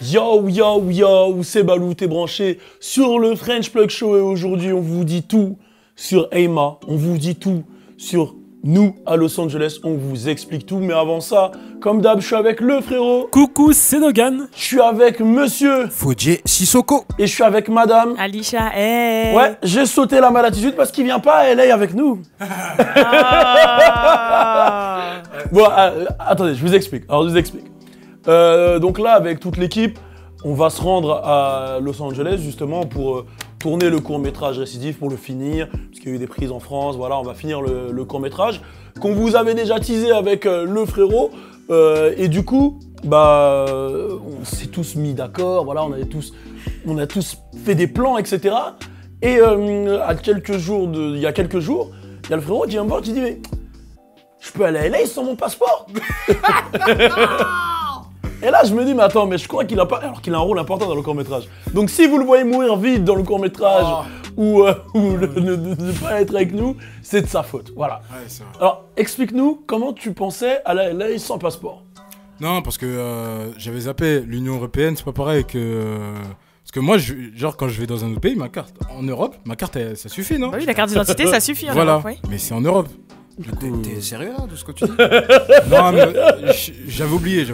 Yo yo yo, c'est Balou, t'es branché sur le French Plug Show et aujourd'hui on vous dit tout sur Ayma, on vous dit tout sur nous à Los Angeles, on vous explique tout, mais avant ça, comme d'hab, je suis avec le frérot. Coucou, c'est Nogan. Je suis avec monsieur Fodje Sissoko. et je suis avec madame. Alicia, hey. Ouais, j'ai sauté la malatitude parce qu'il vient pas à LA avec nous. Ah. Bon, attendez, je vous explique. Alors, je vous explique. Donc là, avec toute l'équipe, on va se rendre à Los Angeles justement pour tourner le court-métrage Récidive, pour le finir, parce qu'il y a eu des prises en France, voilà, on va finir le court-métrage qu'on vous avait déjà teasé avec le frérot. Et du coup, bah, on s'est tous mis d'accord, voilà, on a tous fait des plans, etc. Et il y a quelques jours, il y a le frérot qui vient me voir, qui dit mais je peux aller à LA sans mon passeport. Et là, je me dis, mais attends, mais je crois qu'il a pas, alors qu'il a un rôle important dans le court-métrage. Donc, si vous le voyez mourir vite dans le court-métrage ou ne pas être avec nous, c'est de sa faute. Voilà. Ouais, c'est vrai. Alors, explique-nous comment tu pensais aller à LA sans passeport. Non, parce que j'avais zappé l'Union Européenne, c'est pas pareil que. Parce que moi, genre, quand je vais dans un autre pays, ma carte, en Europe, ma carte, ça suffit, non? Bah oui, la carte d'identité, ça suffit. En Voilà. Europe, oui. Mais c'est en Europe. Du coup. T'es sérieux là de ce que tu dis? Non, mais j'avais oublié.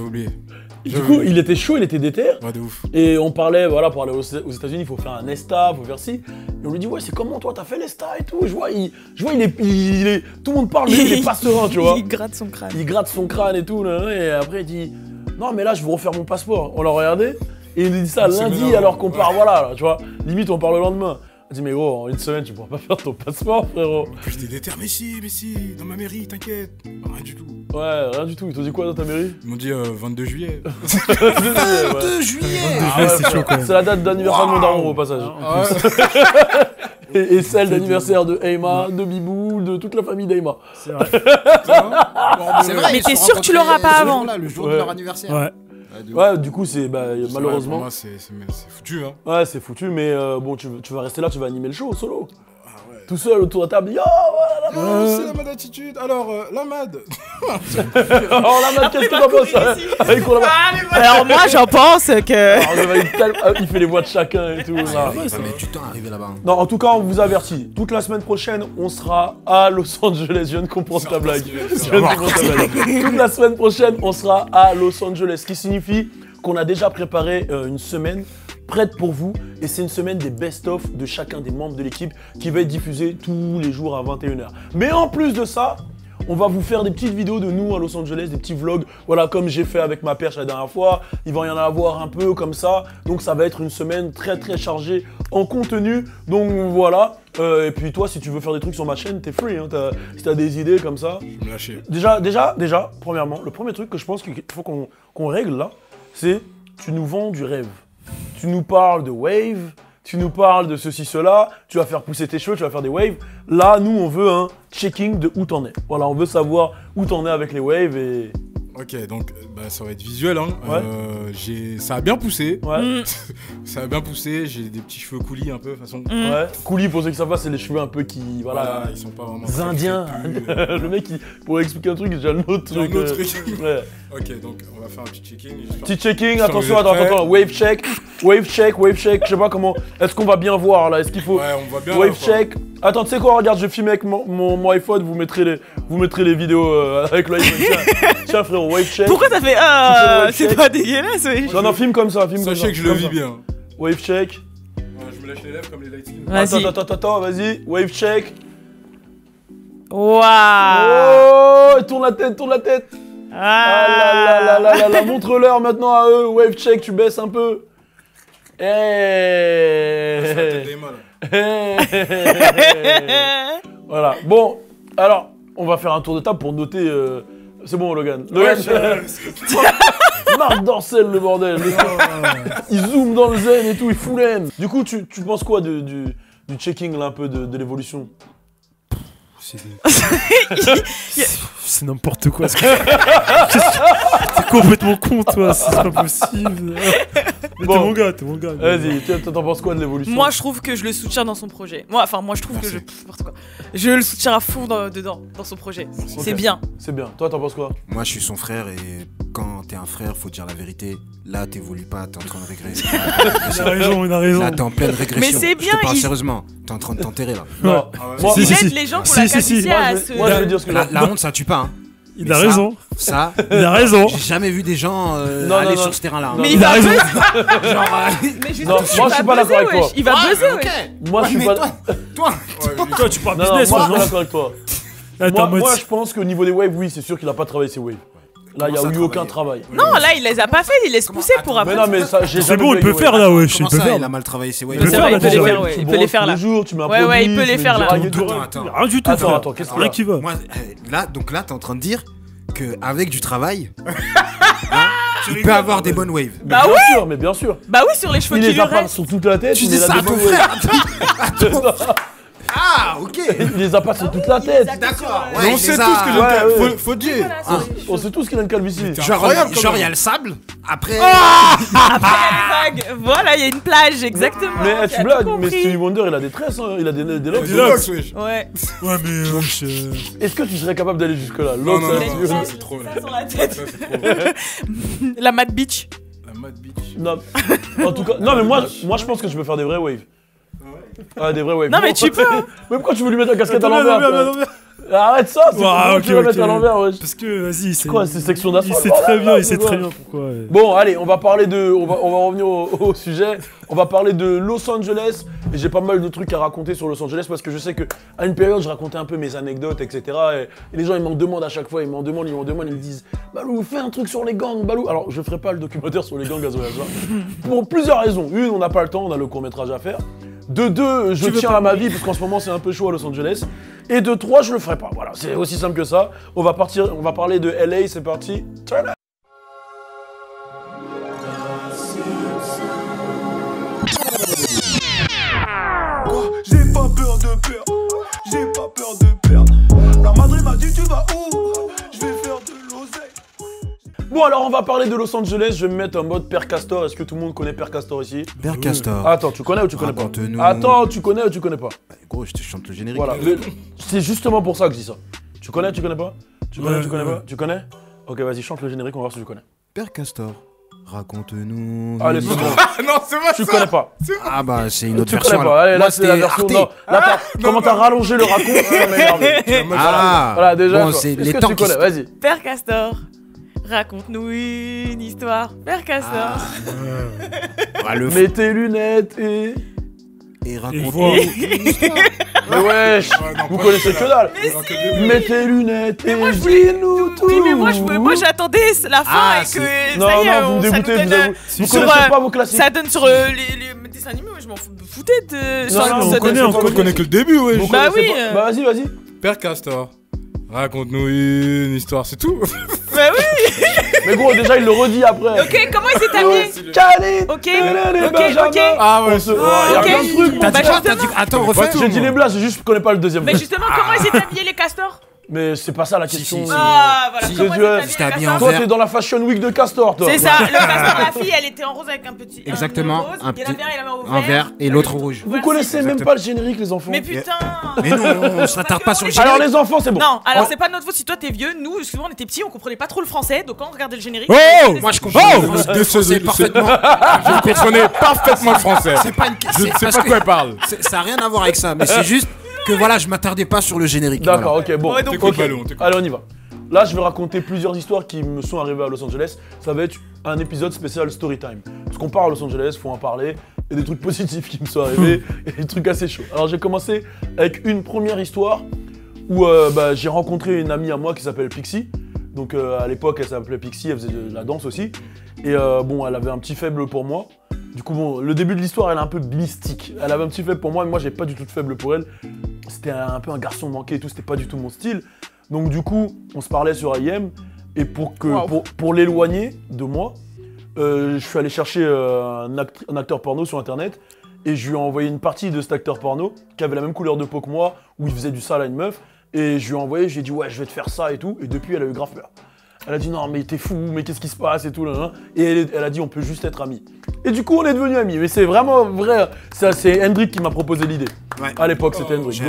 Du coup, il était chaud, il était déter. Ouais, de ouf. Et on parlait, voilà, pour aller aux États-Unis, il faut faire un ESTA, il faut faire ci. Et on lui dit, ouais, c'est comment toi, t'as fait l'ESTA et tout. Je vois, il est. Tout le monde parle, mais il est pas serein, tu vois. Il gratte son crâne. Il gratte son crâne et tout, là, et après il dit, non, mais là, je veux refaire mon passeport. On l'a regardé, et il nous dit ça lundi, alors qu'on part, voilà, là, tu vois. Limite, on part le lendemain. On dit, mais gros, en une semaine, tu pourras pas faire ton passeport, frérot. En plus, j'étais déter, mais si, dans ma mairie, t'inquiète. Rien du tout. Ouais, rien du tout. Ils t'ont dit quoi dans ta mairie? Ils m'ont dit 22 juillet. 22 juillet. Ah ouais, c'est chaud, quand même. c'est la date d'anniversaire de mon daron au passage. Ah ouais. Et celle d'anniversaire de Ayma, de Bibou, de toute la famille d'Ayma. C'est vrai. C'est vrai, Mais ils t'es se sûr sont que tu l'auras rencontrés pas ce avant? jour-là, le jour Ouais. de leur anniversaire. Ouais. De ouf. Ouais, du coup, c'est malheureusement. Pour moi, c'est foutu, hein. Ouais, c'est foutu, mais bon, tu vas rester là, tu vas animer le show solo. Tout seul autour de la table, yo, voilà, C'est la mad attitude. Alors, la mad. alors la mad, qu'est-ce que t'en penses avec quoi, là-bas? Alors moi, j'en pense que... Alors, il fait les voix de chacun et tout. là. Ça met du temps à arriver là-bas. Non, en tout cas, on vous avertit. Toute la semaine prochaine, on sera à Los Angeles. Je viens de comprendre ta blague. Toute la semaine prochaine, on sera à Los Angeles. Ce qui signifie qu'on a déjà préparé une semaine prête pour vous. Et c'est une semaine des best-of de chacun des membres de l'équipe qui va être diffusée tous les jours à 21h. Mais en plus de ça, on va vous faire des petites vidéos de nous à Los Angeles, des petits vlogs, voilà, comme j'ai fait avec ma perche la dernière fois. Il va y en avoir un peu comme ça. Donc ça va être une semaine très très chargée en contenu. Donc voilà. Et puis toi, si tu veux faire des trucs sur ma chaîne, t'es free. Hein. Si t'as des idées comme ça. Je me lâcher. Déjà, premièrement, le premier truc que je pense qu'il faut qu'on règle là, c'est tu nous vends du rêve. Tu nous parles de wave, tu nous parles de ceci, cela, tu vas faire pousser tes cheveux, tu vas faire des waves. Là, nous, on veut un checking de où t'en es. Voilà, on veut savoir où t'en es avec les waves et... Ok, donc ça va être visuel, hein. Ouais. Ça a bien poussé. Ouais, Ça a bien poussé, j'ai des petits cheveux coulis un peu, de toute façon. ouais. Coulis, pour ceux qui savent pas, c'est les cheveux un peu qui... Voilà, Ils sont pas vraiment... indiens. Le mec, pour expliquer un truc, il a déjà un autre J'ai un truc. autre truc. Ouais. Ok, donc on va faire un petit checking. Petit checking, Sur attention, les attends, frais. wave check, je sais pas comment, est-ce qu'on va bien voir là, est-ce qu'il faut... Ouais, on voit bien. Wave là, quoi. check. Attends, tu sais quoi, regarde, je vais filmer avec mon iPhone, vous mettrez les vidéos avec l'iPhone. Tiens frérot, wave check. Pourquoi t'as fait wave c'est check. pas dégueulasse, oui. Non, filme comme ça, filme comme ça. Sachez que je le comme vis ça. bien. Wave check. Ouais, je me lâche les lèvres comme les light skin. Vas-y. Attends, vas-y, wave check. Waouh. Oh, tourne la tête. Ah Ah. là, montre-leur maintenant à eux, wave check, tu baisses un peu. C'est la tête Eh. d'Emma, là. Voilà, bon, alors, on va faire un tour de table pour noter... C'est bon, Logan. Marc Dorcel, le bordel. Il zoome dans le zen et tout, il fout l'aine. Du coup, tu penses quoi du checking, là, un peu de l'évolution? C'est n'importe quoi. T'es complètement con, toi. C'est pas possible. Mais Bon. t'es mon gars. Vas-y, t'en penses quoi de l'évolution? Moi, je trouve que je le soutiens dans son projet. Moi, je trouve que n'importe quoi. Je le soutiens à fond dedans, dans son projet. C'est bien. C'est bien. Toi, t'en penses quoi? Moi, je suis son frère et quand t'es un frère, faut dire la vérité. Là, t'évolues pas, t'es en train de régresser. Il a raison. Là, t'es en pleine régression. Mais c'est bien, Je te parle il- sérieusement. T'es en train de t'enterrer là. Non. Moi, Si, Il si, aide si. les gens pour Si, la si, si. qualifier à se... moi, je vais dire ce que La honte, ça tue pas. Hein. Il Mais a ça, raison. Ça, Il a raison. j'ai jamais vu des gens Non, aller non. sur ce terrain-là. hein. Mais Non, il va raison. buzzer. Genre, Mais justement, Non, moi, je suis pas d'accord avec toi. Il va buzzer, ok. wesh. Moi, je suis mais pas. toi, Toi, tu parles Non, non, business, moi, je suis moi, pas non? d'accord avec toi. Attends, Moi, je pense qu'au niveau des waves, oui, c'est sûr qu'il a pas travaillé ses waves. Là, il n'y a Comment eu ça, aucun travail. Non, là, il les a pas fait, il laisse pousser pour Mais après. non, mais ça, j'ai C'est jamais bon, vu il peut avec faire les là, wesh. Comment Il peut ça, faire. il a mal travaillé ses waves peut C'est faire, vrai, là, il peut les déjà. faire, ouais. Tu Il peut les brosses faire tous là. les jours, tu mets un Ouais, produit, il peut les tu faire mets là. du rail et tout. Attends. Rien du tout, Attends, frère. attends, qu'est-ce qu'il y Rien a qui va. Moi, là, t'es en train de dire qu'avec du travail, il peut avoir des bonnes waves. Mais Bah bien oui. sûr, mais bien sûr. Bah oui, sur les cheveux Il qui les lui a pas restent. sur toute la tête, Tu il dis les a ça à des ton bonnes frère. Ah, ok. Il les a pas sur toute la tête. D'accord. Mais on il sait les tous a- que Ouais, le ouais. faut dire. On sait tous qu'il a une calvitie. C'est Genre, incroyable, quand il y même. a le sable. Après, Après, il y a les vagues. Voilà, il y a une plage, exactement. Mais Tu tu as blagues, tout mais compris. Stevie Wonder, il a des tresses, hein, il a des locks. Dis Locks, wesh. Ouais. Ouais, mais wesh, Est-ce que tu serais capable d'aller jusque-là? Non, Locks, non, ça, non, tu- non, ça, c'est trop. Ça sur la tête. Ça, c'est trop. La Mad Beach. La Mad Beach. Non. En tout cas, non, mais moi, je pense que je peux faire des vrais waves. Ah, des vrais waves. Non, mais tu peux, hein. Mais pourquoi tu veux lui mettre la casquette à Attends, l'envers? non, frère Arrête ça, c'est Ah, pourquoi ok, tu vas ok. mettre à l'envers, wesh. Parce que, vas-y, c'est. Quoi, c'est section d'assaut? Il sait très bien, il sait très bien pourquoi. Bon, allez, on va parler de. On va revenir au sujet. On va parler de Los Angeles. Et j'ai pas mal de trucs à raconter sur Los Angeles parce que je sais qu'à une période, je racontais un peu mes anecdotes, etc. Et les gens, ils m'en demandent à chaque fois. Ils me disent Balou, fais un truc sur les gangs, Balou. Alors, je ferai pas le documentaire sur les gangs à ce voyage-là. Pour plusieurs raisons. Une, on n'a pas le temps, on a le court-métrage à faire. De deux, je tiens à ma vie parce qu'en ce moment, c'est un peu chaud à Los Angeles. Et de trois, je le ferai pas. Voilà, c'est aussi simple que ça. On va parler de LA, c'est parti. Turn up. J'ai pas peur de perdre, j'ai pas peur de perdre. La Madrid m'a dit tu vas où? Je vais faire de l'oseille. Bon, alors on va parler de Los Angeles. Je vais me mettre en mode Père Castor. Est-ce que tout le monde connaît Père Castor ici? Père Castor. Attends, tu connais ou tu connais pas? Raconte-nous. Attends, tu connais ou tu connais pas? Bah, gros, je te chante le générique. Voilà, c'est justement pour ça que je dis ça. Tu connais pas? Tu connais, Ouais, tu connais ouais. pas? Tu connais? Ok, vas-y, chante le générique, on va voir si tu connais. Père Castor, raconte-nous. Allez, c'est bon. Ah non, c'est pas Tu ça. connais pas. Ah bah, c'est une autre Tu version. connais pas. alors. Allez, là, Moi, c'est la c'était version. Arte. Non, là, comment t'as rallongé le raconte? Ah, merde. Ah, Voilà, déjà. bon, toi. c'est Est-ce les que temps tu qui connais? se- Vas-y. Père Castor, raconte-nous une histoire. Père Castor. Ah, le Mets tes lunettes et. et Et raconte. voilà. Mais wesh, non, vous pas connaissez que dalle. Mais Mets tes lunettes et moi, je voulais- dis-nous tout. Oui, mais moi j'attendais la fin Ah, et que c'est- Non, ça y est, non, vous me ça nous dégoûtez, donne, vous sur, connaissez pas vos classiques. ça donne sur les dessins animés, moi je m'en foutais de. Non, sur- non, ça on donne- connaît, On connaît que le début, wesh. Vous Bah connaissez oui, pas- euh. Bah vas-y, vas-y. Père Castor, raconte-nous une histoire, c'est tout. Bah oui. Mais gros, déjà, il le redit après. Ok, comment il s'est habillé? Khalid. Ok, Les ok, Benjamin. ok. Ah ouais, Il y a ok. plein de trucs. T'as Bah, dit quoi? justement. T'as dit. Attends, Pas refais. tout. J'ai dit les blagues, je connais pas le deuxième. Mais justement, comment il s'est habillé les castors? Mais c'est pas ça la question. si. Ah, voilà, Si. comment Tu il veux- s'est C'était habillé habillé les en Toi, castors? vert. t'es dans la fashion week de Castor, toi. C'est ça, le castor, la fille, elle était en rose avec un petit. Exactement, rose, un et la petit- mère, elle avait Un vert et l'autre rouge. Vous connaissez même pas le générique, les enfants. Mais putain. Mais non, on s'attarde pas sur le Alors, générique. les enfants, c'est bon. Non, alors On- c'est pas de notre faute si toi t'es vieux. Nous, excuse-moi, on était petits, on comprenait pas trop le français, donc quand on regardait le générique. Oh Moi, je comprends. Oh, le désolé, français parfaitement. Je comprenais parfaitement le français. C'est pas une. Je ne sais pas de quoi elle parle. Ça n'a rien à voir avec ça, mais c'est juste que voilà, je m'attardais pas sur le générique. D'accord, voilà. ok, bon. Ouais, donc- T'écoutes, Ok. Balou, on t'écoute. Allez, on y va. Là, je vais raconter plusieurs histoires qui me sont arrivées à Los Angeles. Ça va être un épisode spécial story time. Parce qu'on part à Los Angeles, faut en parler. Il y a des trucs positifs qui me sont arrivés et des trucs assez chauds. Alors, j'ai commencé avec une première histoire où j'ai rencontré une amie à moi qui s'appelle Pixie. Donc, à l'époque, elle s'appelait Pixie, elle faisait de la danse aussi. Et bon, elle avait un petit faible pour moi. Du coup, bon, le début de l'histoire, elle est un peu mystique. Elle avait un petit faible pour moi, mais moi, j'ai pas du tout de faible pour elle. C'était un peu un garçon manqué et tout, c'était pas du tout mon style. Donc du coup, on se parlait sur IM, et pour l'éloigner de moi, je suis allé chercher un acteur porno sur internet, et je lui ai envoyé une partie de cet acteur porno, qui avait la même couleur de peau que moi, où il faisait du sale à une meuf, Et je lui ai envoyé, je lui ai dit ouais, je vais te faire ça et tout. Et depuis, elle a eu grave peur. Elle a dit non, mais t'es fou, mais qu'est-ce qui se passe et tout. Là. Et elle a dit on peut juste être amis. Et du coup, on est devenus amis. Mais c'est vraiment vrai. Ça, c'est Hendrik qui m'a proposé l'idée. Ouais. À l'époque, c'était Hendrik.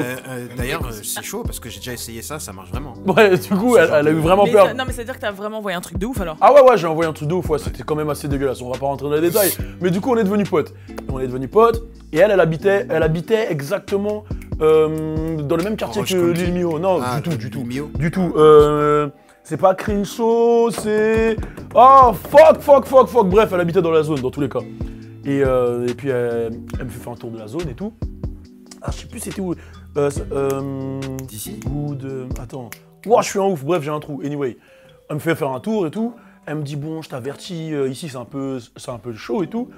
D'ailleurs, c'est chaud parce que j'ai déjà essayé ça marche vraiment. Ouais, du coup, elle a eu vraiment Mais peur. non, mais c'est-à-dire que t'as vraiment envoyé un truc de ouf alors. Ah ouais, j'ai envoyé un truc de ouf, ouais, c'était quand même assez dégueulasse, on va pas rentrer dans les détails. Mais du coup, on est devenus potes. Et elle habitait exactement dans le même quartier Roche que Conti. l'île Mio. Non, Ah, du tout. Mio. Du tout. C'est pas Crenshaw, c'est... Oh, fuck. Bref, elle habitait dans la zone, dans tous les cas. Et puis, elle me fait faire un tour de la zone et tout. Ah, je sais plus c'était où. D'ici Attends. Ouah, je suis un ouf, bref, j'ai un trou. Anyway, elle me fait faire un tour et tout. Elle me dit, bon, je t'avertis, ici c'est un peu chaud et tout.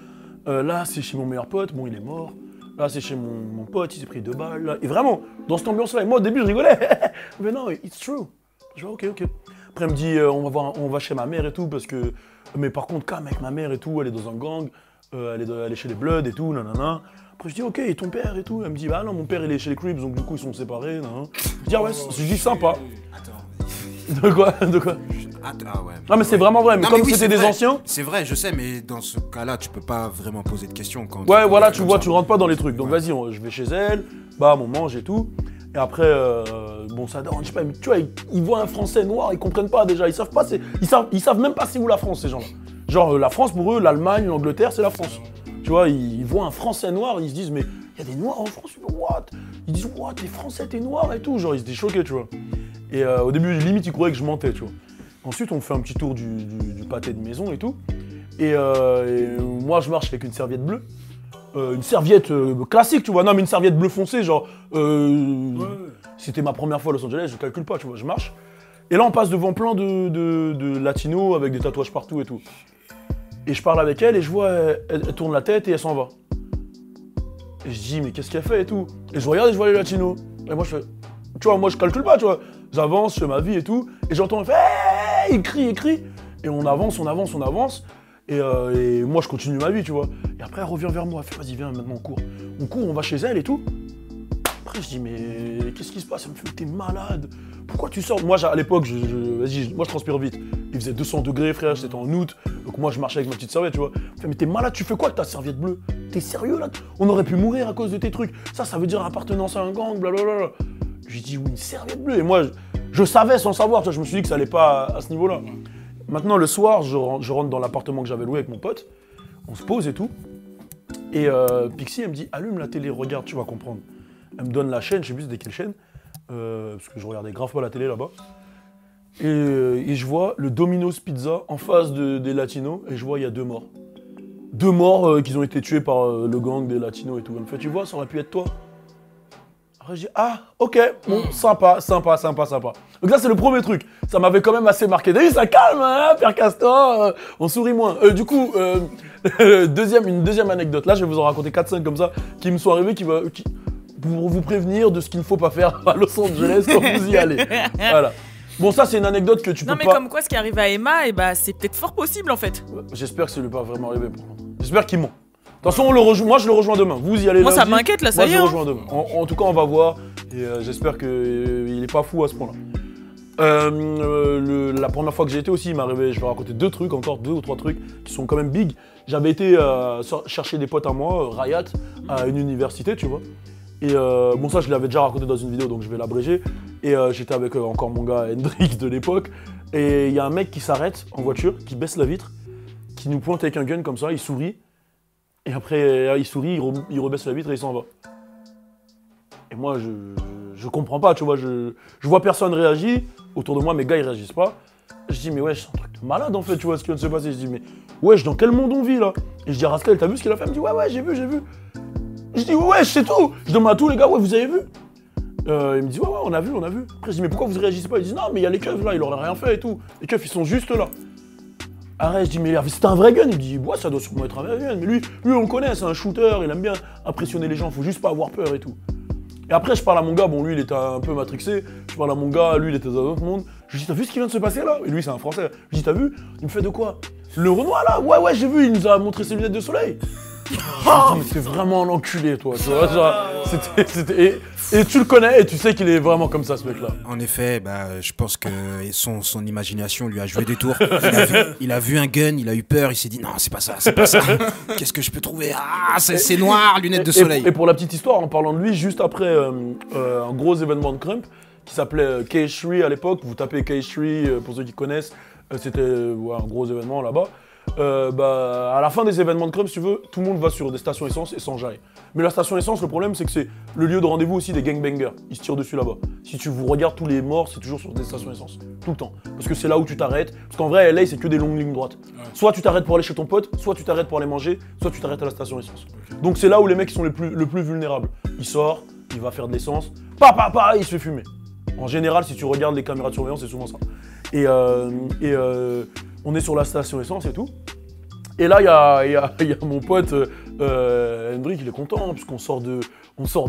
Là, c'est chez mon meilleur pote, bon, il est mort. Là, c'est chez mon pote, il s'est pris 2 balles. Là. Et vraiment, dans cette ambiance-là, et moi au début, je rigolais. Mais non, it's true. Je vois, ok. Après, elle me dit, on va chez ma mère et tout, parce que. Mais par contre, calme avec ma mère et tout, elle est dans un gang, elle est chez les Bloods et tout, nanana. Après, je dis, ok, et ton père et tout? Elle me dit, bah non, mon père il est chez les Crips, donc du coup, ils sont séparés. Nanana. Je dis, ah ouais, je dis sympa. Attends. De quoi? Ah ouais. Non, mais c'est vraiment vrai, mais Non, comme oui, c'était c'est des vrai. anciens. C'est vrai, je sais, mais dans ce cas-là, tu peux pas vraiment poser de questions quand. Ouais, voilà, tu comme vois, ça. tu rentres pas dans les trucs. Donc Ouais. vas-y, je vais chez elle, bah, on mange et tout. Et après, bon, ça dérange pas, mais tu vois, ils voient un Français noir, ils comprennent pas déjà. Ils savent pas, ils savent même pas c'est où la France, ces gens-là. Genre, la France, pour eux, l'Allemagne, l'Angleterre, c'est la France. Tu vois, ils voient un Français noir, ils se disent, mais il y a des noirs en France, what? Ils disent, what, les Français, t'es noir et tout. Genre, ils étaient choqués, tu vois. Et au début, limite, ils croyaient que je mentais, tu vois. Ensuite, on fait un petit tour du pâté de maison et tout. Et moi, je marche avec une serviette bleue. Une serviette classique, tu vois. Non, mais une serviette bleu foncé, genre. C'était ma première fois à Los Angeles, je calcule pas, tu vois. Je marche. Et là, on passe devant plein de latinos avec des tatouages partout et tout. Et je parle avec elle et je vois, elle tourne la tête et elle s'en va. Et je dis, mais qu'est-ce qu'elle fait et tout? Et je regarde et je vois les latinos. Et moi, je fais. Tu vois, moi, je calcule pas, tu vois. J'avance, je fais ma vie et tout. Et j'entends, elle fait, hey! Il crie. Et on avance. Et moi, je continue ma vie, tu vois. Et après, elle revient vers moi. Elle fait, vas-y, viens, maintenant, on court. On court, on va chez elle et tout. Après, je dis, mais qu'est-ce qui se passe? Elle me fait, t'es malade. Pourquoi tu sors? Moi, à l'époque, moi, je transpire vite. Il faisait 200 degrés, frère, c'était en août. Donc, moi, je marchais avec ma petite serviette, tu vois. Elle me fait, mais t'es malade, tu fais quoi avec ta serviette bleue? T'es sérieux, là? On aurait pu mourir à cause de tes trucs. Ça veut dire appartenance à un gang, blablabla. Je lui dis, oui, une serviette bleue. Et moi, je savais sans savoir, tu vois, je me suis dit que ça allait pas à ce niveau-là. Maintenant, le soir, je rentre dans l'appartement que j'avais loué avec mon pote. On se pose et tout. Et Pixie, elle me dit, allume la télé, regarde, tu vas comprendre. Elle me donne la chaîne, je sais plus c'était quelle chaîne. Parce que je regardais grave pas la télé là-bas. Et je vois le Domino's Pizza en face des latinos. Et je vois, il y a 2 morts. 2 morts qui ont été tués par le gang des latinos et tout. Elle me fait, tu vois, ça aurait pu être toi. Après, je dis, ah, ok, bon, sympa. Donc là, c'est le premier truc. Ça m'avait quand même assez marqué. D'ailleurs, ça calme, hein, Père Castor, on sourit moins. Du coup, une deuxième anecdote. Là, je vais vous en raconter 4-5 comme ça, qui me sont arrivés, pour vous prévenir de ce qu'il ne faut pas faire à Los Angeles quand vous y allez. Voilà. Bon, ça, c'est une anecdote que tu peux Non, mais pas... comme quoi, ce qui arrive à Emma, et bah, c'est peut-être fort possible en fait. J'espère que ça lui est pas vraiment arrivé, pour contre. J'espère qu'ils ment. De toute façon, moi je le rejoins demain. Vous y allez Moi, ça lundi. m'inquiète, là, ça Moi, y je est, le hein. rejoins demain. En tout cas, on va voir. Et j'espère qu'il est pas fou à ce point-là. La première fois que j'ai été aussi, il m'est arrivé, je vais raconter 2 trucs, encore 2 ou 3 trucs qui sont quand même big. J'avais été chercher des potes à moi, Rayat, à une université, tu vois. Et bon, ça, je l'avais déjà raconté dans une vidéo, donc je vais l'abréger. Et j'étais avec encore mon gars Hendrik de l'époque. Et il y a un mec qui s'arrête en voiture, qui baisse la vitre, qui nous pointe avec un gun comme ça, il sourit. Et après, il sourit, il rebaisse la vitre et il s'en va. Et moi, je comprends pas, tu vois, je vois personne réagir. Autour de moi, mes gars, ils réagissent pas. Je dis, mais wesh, c'est un truc de malade en fait, tu vois ce qui vient de se passer. Je dis, mais wesh, dans quel monde on vit là? Et je dis, Rascal, t'as vu ce qu'il a fait? Il me dit, ouais, j'ai vu. Je dis, wesh, c'est tout. Je demande à tous les gars, ouais, vous avez vu? Il me dit, ouais, on a vu. Après, je dis, mais pourquoi vous réagissez pas? Il dit, non, mais il y a les keufs là, il leur a rien fait et tout. Les keufs, ils sont juste là. Arrête, je dis, mais c'est un vrai gun? Il me dit, ouais, ça doit sûrement être un vrai gun. Mais lui, on le connaît, c'est un shooter, il aime bien impressionner les gens, faut juste pas avoir peur et tout. Et après, je parle à mon gars, bon, lui, il était un peu matrixé. Je parle à mon gars, lui, il était dans un autre monde. Je lui dis, t'as vu ce qui vient de se passer là? Et lui, c'est un Français. Je lui dis, t'as vu? Il me fait de quoi? Le Renoir là? Ouais, j'ai vu, il nous a montré ses lunettes de soleil. Mais c'est vraiment un enculé, toi. Tu vois, genre, et tu le connais et tu sais qu'il est vraiment comme ça, ce mec-là. En effet, bah, je pense que son imagination lui a joué des tours. Il a vu un gun, il a eu peur, il s'est dit non, c'est pas ça, c'est pas ça. Qu'est-ce que je peux trouver? Ah, c'est noir, lunettes de soleil. Et pour la petite histoire, en parlant de lui, juste après un gros événement de Crump qui s'appelait K3 à l'époque, vous tapez K3 pour ceux qui connaissent, c'était un gros événement là-bas. À la fin des événements de Crump, si tu veux, tout le monde va sur des stations essence et s'enjaille. Mais la station essence, le problème, c'est que c'est le lieu de rendez-vous aussi des gangbangers. Ils se tirent dessus là-bas. Si tu vous regardes tous les morts, c'est toujours sur des stations essence. Tout le temps. Parce que c'est là où tu t'arrêtes. Parce qu'en vrai, LA, c'est que des longues lignes droites. Soit tu t'arrêtes pour aller chez ton pote, soit tu t'arrêtes pour aller manger, soit tu t'arrêtes à la station essence. Donc c'est là où les mecs sont le plus vulnérables. Il sort, il va faire de l'essence, il se fait fumer. En général, si tu regardes les caméras de surveillance, c'est souvent ça. Et on est sur la station essence et tout. Et là, il y a mon pote Hendrik, il est content, puisqu'on sort de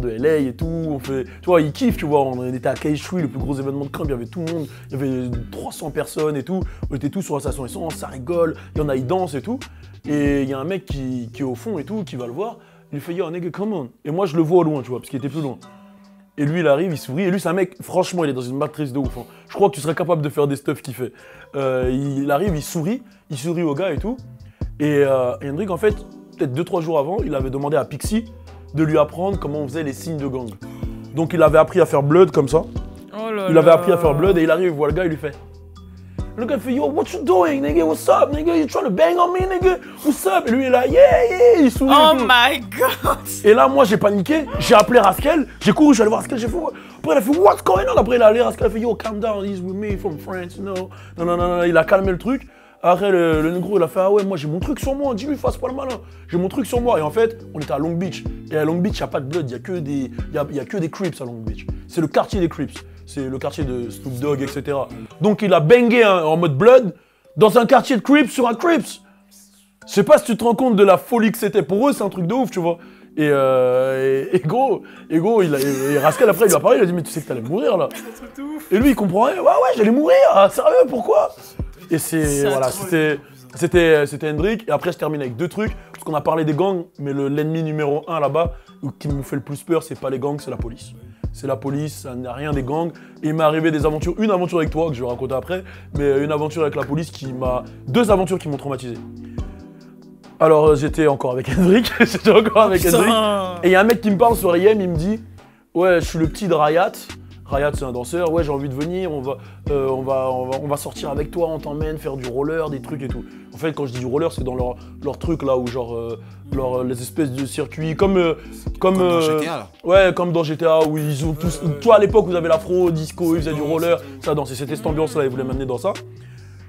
LA et tout. On fait, tu vois, il kiffe, tu vois. On était à K3, le plus gros événement de Crump, il y avait tout le monde, il y avait 300 personnes et tout. On était tous sur la station essence, ça rigole, il y en a, ils dansent et tout. Et il y a un mec qui est au fond et tout, qui va le voir. Il lui fait yo, nigga, come on. Et moi, je le vois au loin, tu vois, parce qu'il était plus loin. Et lui, il arrive, il sourit. Et lui, c'est un mec, franchement, il est dans une matrice de ouf. Hein. Je crois que tu serais capable de faire des stuff qu'il fait. Il arrive, il sourit au gars et tout. Et Hendrik, en fait, peut-être 2-3 jours avant, il avait demandé à Pixie de lui apprendre comment on faisait les signes de gang. Donc, il avait appris à faire Blood comme ça. Il avait appris à faire Blood et il arrive, il voit le gars, il lui fait. Le gars fait yo, what you doing, nigga? What's up, nigga? You trying to bang on me, nigga? What's up? Et lui, il est là, yeah, il sourit. Oh my god! Et là, moi, j'ai paniqué, j'ai appelé Rascal, j'ai couru, je suis allé voir Rascal, j'ai fait. Après, il a fait, what's going on? Après, il est allé, Rascal a fait, yo, calm down, he's with me from France, you know. Non, il a calmé le truc. Après, le négro, il a fait, ah ouais, moi, j'ai mon truc sur moi, dis-lui, fasse pas le malin. J'ai mon truc sur moi. Et en fait, on était à Long Beach. Et à Long Beach, il n'y a pas de blood, il y a que des Crips à Long Beach. C'est le quartier des Crips. C'est le quartier de Snoop Dogg, etc. Donc il a bangé en mode blood dans un quartier de Crips sur un Crips. Je sais pas si tu te rends compte de la folie que c'était. Pour eux, c'est un truc de ouf, tu vois. Et gros, Rascal après, il lui a parlé, il a dit, mais tu sais que t'allais mourir là. Et lui, il comprend rien. Ouais, j'allais mourir. Ah, sérieux, pourquoi? Et c'était Hendrik. Et après, je termine avec 2 trucs. Parce qu'on a parlé des gangs, mais l'ennemi numéro 1 là-bas, qui me fait le plus peur, c'est pas les gangs, c'est la police. C'est la police, ça n'a rien des gangs. Et il m'est arrivé des aventures, une aventure avec toi, que je vais raconter après, mais une aventure avec la police deux aventures qui m'ont traumatisé. Alors, j'étais encore avec Hendrik, Et il y a un mec qui me parle sur IM, il me dit, ouais, je suis le petit de Rayat. Rayat, c'est un danseur, ouais, j'ai envie de venir, on va sortir avec toi, on t'emmène faire du roller, des trucs et tout. En fait, quand je dis du roller, c'est dans leur truc là où genre les espèces de circuits comme dans GTA là. Ouais, comme dans GTA où ils ont tous. Toi à l'époque, vous avez l'afro, disco, ils faisaient du roller, ça dansait. C'était cette ambiance là, ils voulaient m'amener dans ça.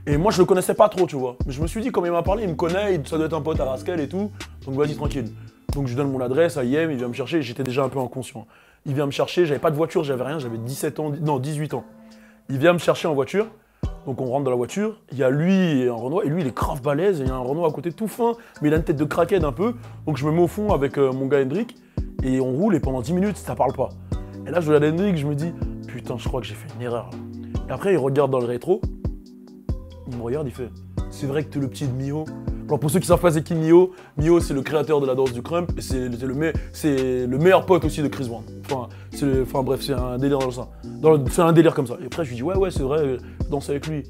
Et moi, je le connaissais pas trop, tu vois. Mais je me suis dit, comme il m'a parlé, il me connaît, ça doit être un pote à Rascal et tout. Donc vas-y, tranquille. Donc je lui donne mon adresse à IM, il vient me chercher, j'étais déjà un peu inconscient. Il vient me chercher, j'avais pas de voiture, j'avais rien, j'avais 18 ans. Il vient me chercher en voiture, donc on rentre dans la voiture, il y a lui et un Renoir, et lui il est grave balèze, et il y a un Renoir à côté tout fin, mais il a une tête de craquette un peu, donc je me mets au fond avec mon gars Hendrik, et on roule, et pendant 10 minutes, ça parle pas. Et là je regarde Hendrik, je me dis, putain, je crois que j'ai fait une erreur. Et après il regarde dans le rétro, il me regarde, il fait, c'est vrai que t'es le petit de Mio. Alors pour ceux qui savent pas c'est qui Mio, Mio c'est le créateur de la danse du Crump et c'est le meilleur pote aussi de Chris Brown. Enfin bref, c'est un délire dans ça. C'est un délire comme ça. Et après je lui dis ouais c'est vrai, je danse avec lui.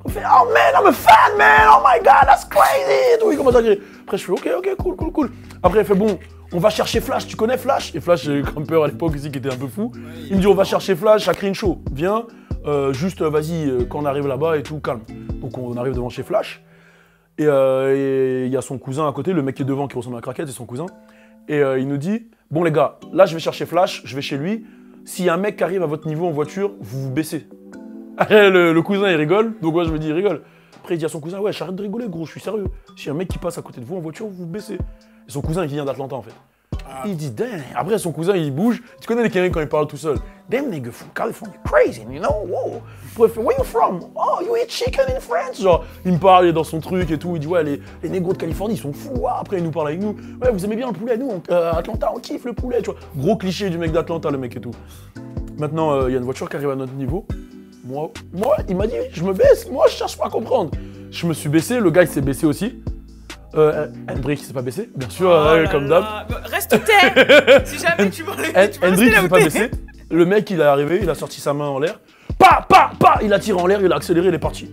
On fait oh man, I'm a fan man, oh my god, that's crazy. Et tout, il commence à dire. Après je fais ok, cool. Après il fait bon, on va chercher Flash, tu connais Flash? Et Flash c'est Crumper à l'époque aussi qui était un peu fou. Il me dit on va chercher Flash à Crenshaw, viens, juste vas-y, quand on arrive là-bas et tout, calme. Donc on arrive devant chez Flash. Et il y a son cousin à côté, le mec qui est devant qui ressemble à un craquette, c'est son cousin. Et il nous dit, bon les gars, là je vais chercher Flash, je vais chez lui. S'il y a un mec qui arrive à votre niveau en voiture, vous vous baissez. Le cousin il rigole, donc moi je me dis il rigole. Après il dit à son cousin, ouais j'arrête de rigoler gros, je suis sérieux. S'il y a un mec qui passe à côté de vous en voiture, vous vous baissez. Et son cousin qui vient d'Atlanta en fait. Il dit, damn. Après son cousin il bouge. Tu connais les Canadiens quand ils parlent tout seul. Damn nigga from California, crazy, you know, wow. Bref, where you from? Oh, you eat chicken in France? Genre, il me parle, il est dans son truc et tout. Il dit, ouais, les négros de Californie, ils sont fous. Ah, après, il nous parle avec nous. Ouais, vous aimez bien le poulet, nous, Atlanta, on kiffe le poulet, tu vois. Gros cliché du mec d'Atlanta, le mec et tout. Maintenant, il y a une voiture qui arrive à notre niveau. Moi, il m'a dit, je me baisse. Moi, je cherche pas à comprendre. Je me suis baissé, le gars, il s'est baissé aussi. Hendrik il s'est pas baissé, bien sûr, Oh là comme d'hab. là. Reste terre. Si jamais tu m'enlèves, tu peux Hendrik rester là il où s'est pas t'es. baissé. Le mec il est arrivé, il a sorti sa main en l'air. Pa, pa, pa. Il a tiré en l'air, il a accéléré, il est parti.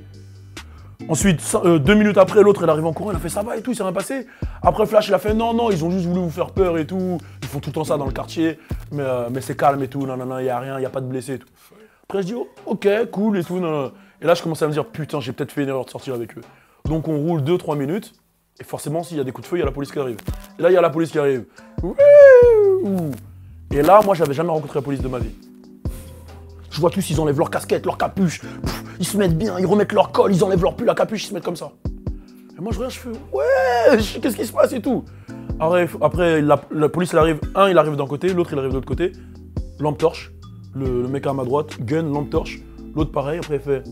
Ensuite, 2 minutes après, l'autre il arrive en courant, il a fait ça va et tout, il s'est rien passé. Après Flash il a fait non, ils ont juste voulu vous faire peur et tout. Ils font tout le temps ça dans le quartier, mais c'est calme et tout, non, il y a rien, il y a pas de blessés et tout. Après je dis oh, ok, cool et tout, non. Et là je commence à me dire putain j'ai peut-être fait une erreur de sortir avec eux. Donc on roule 2-3 minutes, et forcément s'il y a des coups de feu, il y a la police qui arrive. Et là il y a la police qui arrive. Ouh. Et là moi j'avais jamais rencontré la police de ma vie. Je vois tous, ils enlèvent leur casquette, leur capuche, ils se mettent bien, ils remettent leur col, ils enlèvent leur pull, la capuche, ils se mettent comme ça. Et moi je regarde, je fais ouais, qu'est-ce qui se passe et tout. Après la police elle arrive, il arrive d'un côté, l'autre il arrive de l'autre côté, lampe torche, le mec à ma droite, gun, lampe torche, l'autre pareil, après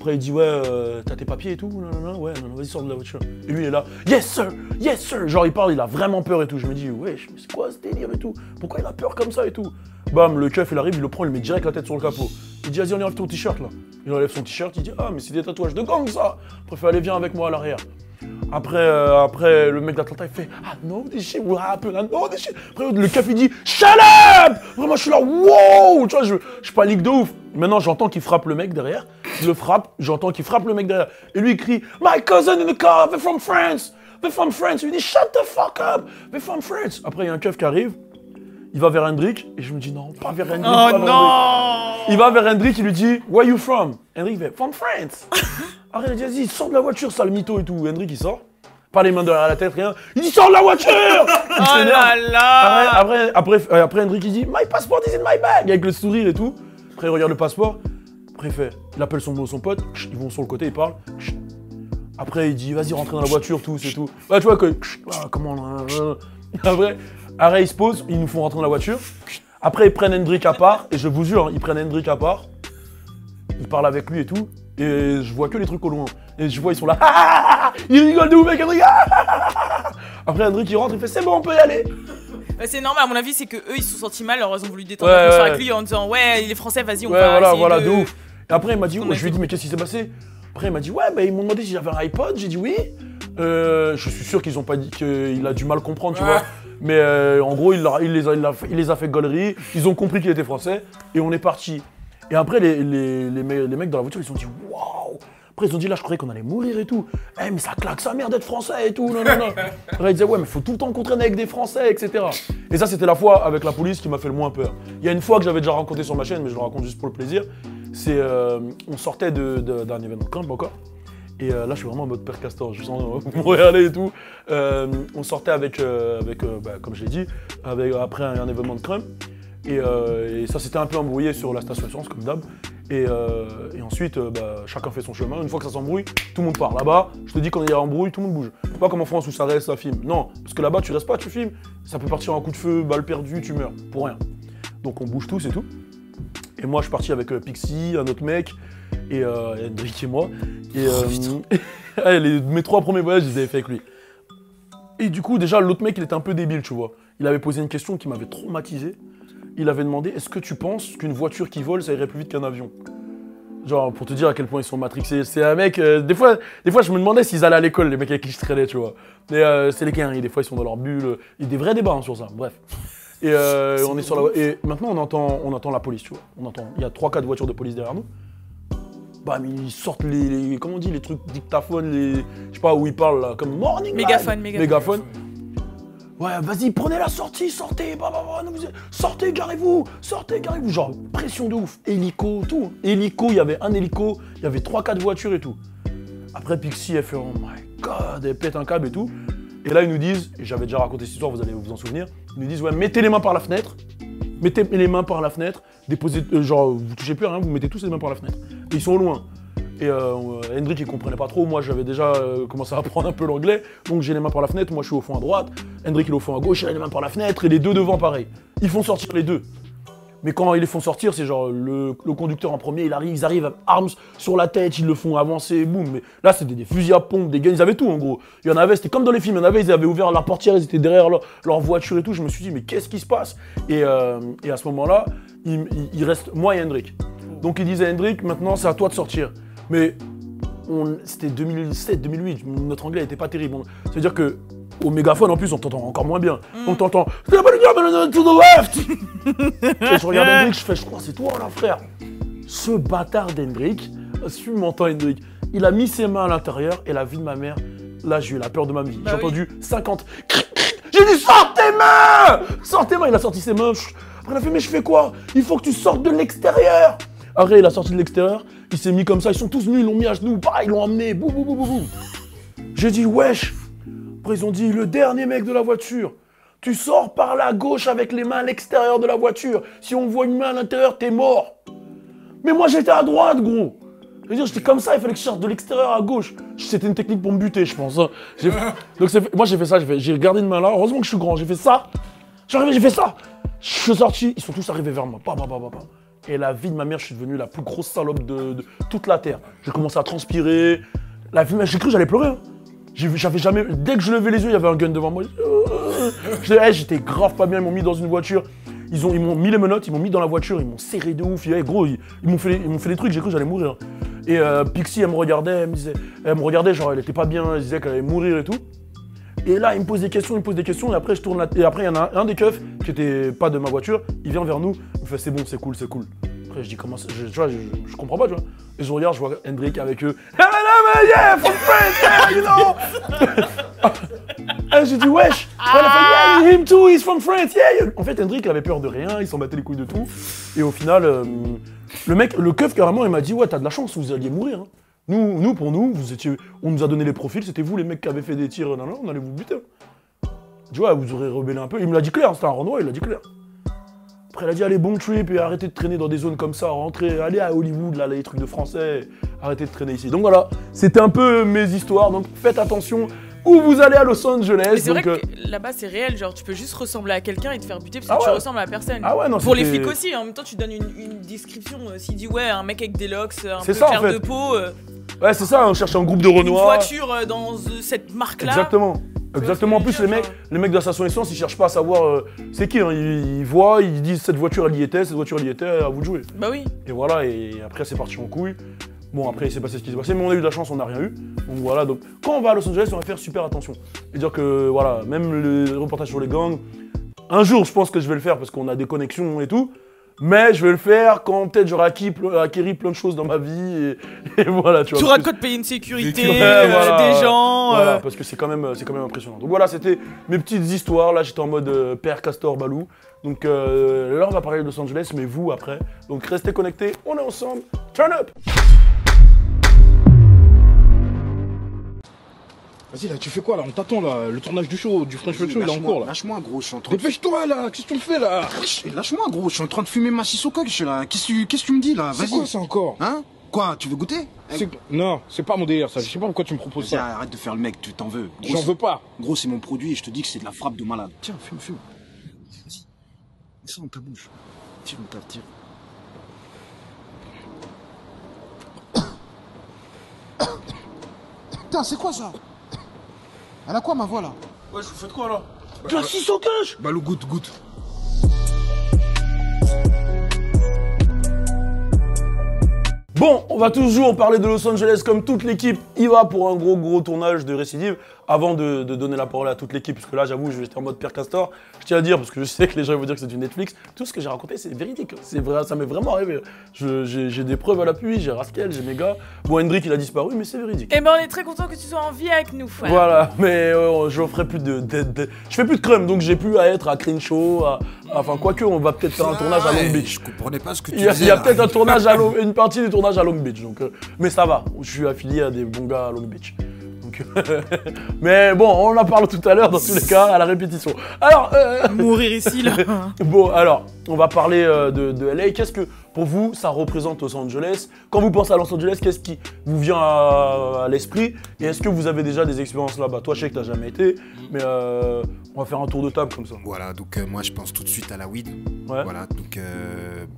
il dit ouais, t'as tes papiers et tout, non, vas-y sors de la voiture. Et lui il est là, yes sir, genre il parle, il a vraiment peur et tout. Je me dis ouais, c'est quoi ce délire et tout, pourquoi il a peur comme ça et tout. Bam, le keuf il arrive, il le prend, il le met direct la tête sur le capot. Il dit vas-y on enlève ton t-shirt là. Il enlève son t-shirt, il dit ah mais c'est des tatouages de gang ça. Après il fait allez viens avec moi à l'arrière. Après le mec d'Atlanta il fait ah no this shit will happen, ah no this shit. Après le keuf il dit shut up. Vraiment je suis là wow, tu vois je panique de ouf. Maintenant j'entends qu'il frappe le mec derrière, il le frappe, j'entends qu'il frappe le mec derrière. Et lui il crie my cousin in the car, they're from France. Il lui dit shut the fuck up, they're from France. Après il y a un keuf qui arrive. Il va vers Hendrik et je me dis non, pas vers Hendrik. Oh pas vers non. Hendrik. Il va vers Hendrik, il lui dit where you from? Hendrik fait from France. Après il dit vas-y, sors de la voiture, sale mytho et tout. Hendrik il sort, pas les mains derrière la tête, rien. Il dit sors de la voiture. Il Oh s'énerve. là là. Après Hendrik il dit my passport is in my bag avec le sourire et tout. Après il regarde le passeport. Après il appelle son pote, ils vont sur le côté, ils parlent. Après il dit vas-y rentrez dans la voiture, tout, c'est tout. Ouais tu vois que comment Après, ils se posent, ils nous font rentrer dans la voiture. Après, ils prennent Hendrik à part, et je vous jure, ils prennent Hendrik à part. Ils parlent avec lui et tout, et je vois que les trucs au loin. Et je vois, ils sont là, ils rigolent de ouf avec Hendrik. Après, Hendrik, il rentre, il fait c'est bon, on peut y aller. Bah, c'est normal, à mon avis, c'est que eux ils se sont sentis mal, alors ils ont voulu détendre Ouais, l'atmosphère ouais. avec lui en disant ouais, il est français, vas-y, on Ouais, va essayer voilà, de... de ouf. Et après, il m'a dit, On je a lui ai fait- dit, mais qu'est-ce qui s'est passé? Après, il m'a dit, ouais, bah, ils m'ont demandé si j'avais un iPod. J'ai dit oui. Je suis sûr qu'ils ont pas dit qu'il a du mal comprendre, tu vois. Mais en gros, il les a fait gaulerie. Ils ont compris qu'il était français et on est parti. Et après, les mecs dans la voiture, ils se sont dit, waouh. Après, ils ont dit, là, je croyais qu'on allait mourir et tout. Eh, mais ça claque sa mère d'être français et tout. Non. Après, ils disaient, ouais, mais faut tout le temps qu'on traîne avec des Français, etc. Et ça, c'était la fois avec la police qui m'a fait le moins peur. Il y a une fois que j'avais déjà raconté sur ma chaîne, mais je le raconte juste pour le plaisir. C'est, on sortait d'un événement de camp encore. Et là, je suis vraiment en mode père castor, je sens Montréalais et tout. On sortait avec comme je l'ai dit, après un événement de crème. Et ça s'était un peu embrouillé sur la station essence, comme d'hab. Et ensuite, chacun fait son chemin. Une fois que ça s'embrouille, tout le monde part. Là-bas, je te dis, quand il y a embrouille, tout le monde bouge. C'est pas comme en France où ça reste, ça filme. Non, parce que là-bas, tu restes pas, tu filmes. Ça peut partir en coup de feu, balle perdue, tu meurs. Pour rien. Donc on bouge tous et tout. Et moi, je suis parti avec Pixie, un autre mec, et Hendrik et moi. Et mes 3 premiers voyages, je les avais fait avec lui. Et du coup, déjà, l'autre mec, il était un peu débile, tu vois. Il avait posé une question qui m'avait traumatisé. Il avait demandé, est-ce que tu penses qu'une voiture qui vole, ça irait plus vite qu'un avion? Genre, pour te dire à quel point ils sont matrixés. C'est un mec, des fois, je me demandais s'ils allaient à l'école, les mecs avec qui je traînais, tu vois. Mais c'est les quinries, des fois, ils sont dans leur bulle. Il y a des vrais débats sur ça, bref. Et on est sur la et maintenant on entend la police, tu vois. Il y a 3-4 voitures de police derrière nous. Bam, ils sortent les comment on dit, les trucs dictaphones, je sais pas où ils parlent là, comme morning Mégaphone. Ouais, vas-y, prenez la sortie, sortez, sortez, garez-vous, genre pression de ouf, hélico, tout. Hélico, il y avait un hélico, il y avait 3-4 voitures et tout. Après Pixie, elle fait oh my god, elle pète un câble et tout. Et là ils nous disent, et j'avais déjà raconté cette histoire, vous allez vous en souvenir, ils nous disent ouais, mettez les mains par la fenêtre, déposez, genre vous touchez plus à rien, vous mettez tous les mains par la fenêtre. Et ils sont au loin. Et Hendrik il comprenait pas trop, moi j'avais déjà commencé à apprendre un peu l'anglais, donc j'ai les mains par la fenêtre, moi je suis au fond à droite, Hendrik il est au fond à gauche, il a les mains par la fenêtre, et les deux devant pareil. Ils font sortir les deux. Mais quand ils les font sortir, c'est genre le conducteur en premier, ils arrivent armes sur la tête, ils le font avancer, boum. Mais là c'était des fusils à pompe, des guns, ils avaient tout en gros. Il y en avait, c'était comme dans les films, il y en avait, ils avaient ouvert la portière, ils étaient derrière leur voiture et tout. Je me suis dit mais qu'est-ce qui se passe? Et à ce moment-là, il reste moi et Hendrik. Donc ils disaient Hendrik, maintenant c'est à toi de sortir. Mais c'était 2007, 2008, notre anglais n'était pas terrible. C'est-à-dire que au mégaphone, en plus, on t'entend encore moins bien. On t'entend to the left. Et je regarde Hendrik, je crois, c'est toi là, frère. Ce bâtard d'Hendrik, si tu m'entends, Hendrik, il a mis ses mains à l'intérieur et la vie de ma mère, là, j'ai eu la peur de ma vie. J'ai entendu 50. J'ai dit, sors tes mains! Sors tes mains! Il a sorti ses mains. Après, il a fait, mais je fais quoi? Il faut que tu sortes de l'extérieur! Après, il a sorti de l'extérieur. Il s'est mis comme ça. Ils sont tous venus, ils l'ont mis à genoux. Pareil, ils l'ont emmené. Bou, bou, bou, bou, bou. J'ai dit, wesh! Après, ils ont dit, le dernier mec de la voiture, tu sors par la gauche avec les mains à l'extérieur de la voiture. Si on voit une main à l'intérieur, t'es mort. Mais moi, j'étais à droite, gros. Je veux dire, j'étais comme ça, il fallait que je sorte de l'extérieur à gauche. C'était une technique pour me buter, je pense. Hein. Donc, moi, j'ai fait ça, j'ai regardé une main là. Heureusement que je suis grand, j'ai fait ça. J'arrivais, j'ai fait ça. Je suis sorti, ils sont tous arrivés vers moi. Et la vie de ma mère, je suis devenu la plus grosse salope de toute la terre. J'ai commencé à transpirer. J'ai cru que j'allais pleurer. Hein. J'avais jamais. Dès que je levais les yeux, il y avait un gun devant moi. J'étais grave pas bien, ils m'ont mis dans une voiture. Ils m'ont mis les menottes, ils m'ont mis dans la voiture, ils m'ont serré de ouf. Gros, ils m'ont fait des trucs, j'ai cru que j'allais mourir. Et Pixie, elle me regardait, genre elle était pas bien, elle disait qu'elle allait mourir et tout. Et là, il me pose des questions, et après je tourne et après il y en a un des keufs qui était pas de ma voiture, il vient vers nous, il me fait c'est bon, c'est cool. Après je dis comment tu vois, je comprends pas, tu vois. Et je regarde, je vois Hendrik avec eux. Yeah, from France, yeah, you know. Et j'ai dit wesh. Elle a fait yeah, him too, he's from France, yeah. En fait, Hendrik avait peur de rien, il s'en battait les couilles de tout. Et au final, le keuf carrément, il m'a dit ouais, t'as de la chance, vous alliez mourir. Hein. Nous, pour nous, on nous a donné les profils, c'était vous les mecs qui avaient fait des tirs, on allait vous buter. Tu vois, vous aurez rebellé un peu. Il me l'a dit clair, c'était un Renoir, il l'a dit clair. Après, il a dit allez, bon trip et arrêtez de traîner dans des zones comme ça, rentrez, allez à Hollywood, là, les trucs de français, arrêtez de traîner ici. Donc voilà, c'était un peu mes histoires, donc faites attention où vous allez à Los Angeles. Mais c'est vrai que là-bas c'est réel, genre tu peux juste ressembler à quelqu'un et te faire buter parce que tu ressembles à la personne. Ah ouais, non, pour les flics aussi, en même temps tu donnes une description, s'il dit ouais, un mec avec des locks, un peu clair de peau. Ouais, c'est ça, on cherche un groupe de Renois. Une voiture dans cette marque-là. Exactement. En plus, les mecs de la station essence, ils cherchent pas à savoir c'est qui. Hein. Ils voient, ils disent cette voiture elle y était, à vous de jouer. Bah oui. Et voilà, et après c'est parti en couille. Bon, après il s'est passé ce qui s'est passé, mais on a eu de la chance, on n'a rien eu. Donc voilà, donc quand on va à Los Angeles, on va faire super attention. Et dire que voilà, même le reportage sur les gangs, un jour je pense que je vais le faire parce qu'on a des connexions et tout. Mais je vais le faire quand peut-être j'aurai acquéri plein de choses dans ma vie et voilà, tu vois. Tu auras de quoi te payer une sécurité, voilà, des gens. Voilà, parce que c'est quand même impressionnant. Donc voilà, c'était mes petites histoires. Là, j'étais en mode Père Castor Balou. Donc là, on va parler de Los Angeles, mais vous après. Donc restez connectés, on est ensemble. Turn up! Vas-y là, tu fais quoi là? On t'attend là, le tournage du show, du French Show, il est en cours là. Lâche-moi gros, je suis en train de... Dépêche-toi là, qu'est-ce que tu me fais là? Lâche-moi gros, je suis en train de fumer ma sissoko, je suis là. Qu'est-ce que tu me dis là? Vas-y. C'est quoi ça encore? Hein? Quoi, tu veux goûter? Non, c'est pas mon délire ça, je sais pas pourquoi tu me proposes ça. Arrête de faire le mec, tu t'en veux. J'en veux pas. Gros, c'est mon produit et je te dis que c'est de la frappe de malade. Tiens, fume. Vas-y. Mets ça dans ta bouche. Tire. Putain, c'est quoi ça? Elle a quoi ma voix là? Ouais, vous faites quoi là? Tu as 600 cash? Balou, goûte. Bon, on va toujours parler de Los Angeles comme toute l'équipe y va pour un gros tournage de Récidive. Avant de donner la parole à toute l'équipe, parce que là j'avoue j'étais en mode Père Castor, je tiens à dire, parce que je sais que les gens vont dire que c'est du Netflix, tout ce que j'ai raconté c'est véridique, c'est vrai, ça m'est vraiment arrivé. J'ai des preuves à l'appui, j'ai Rascal, j'ai Méga. Bon, Hendrik il a disparu mais c'est véridique. Et ben on est très content que tu sois en vie avec nous. Voilà, mais je ferai plus je fais plus de crème, donc j'ai plus à être à Crenshaw, enfin quoique on va peut-être faire un tournage à Long Beach. Je comprenais pas ce que tu disais. Il y a peut-être un tournage une partie du tournage à Long Beach, donc mais ça va, je suis affilié à des bons gars à Long Beach. Mais bon, on en parle tout à l'heure dans tous les cas, à la répétition. Alors, mourir ici là. Bon, alors, on va parler de LA. Qu'est-ce que, pour vous, ça représente Los Angeles? Quand vous pensez à Los Angeles, qu'est-ce qui vous vient à l'esprit? Et est-ce que vous avez déjà des expériences là-bas? Toi, je sais que t'as jamais été, mais on va faire un tour de table comme ça. Voilà, donc moi, je pense tout de suite à la weed. Ouais. Voilà, donc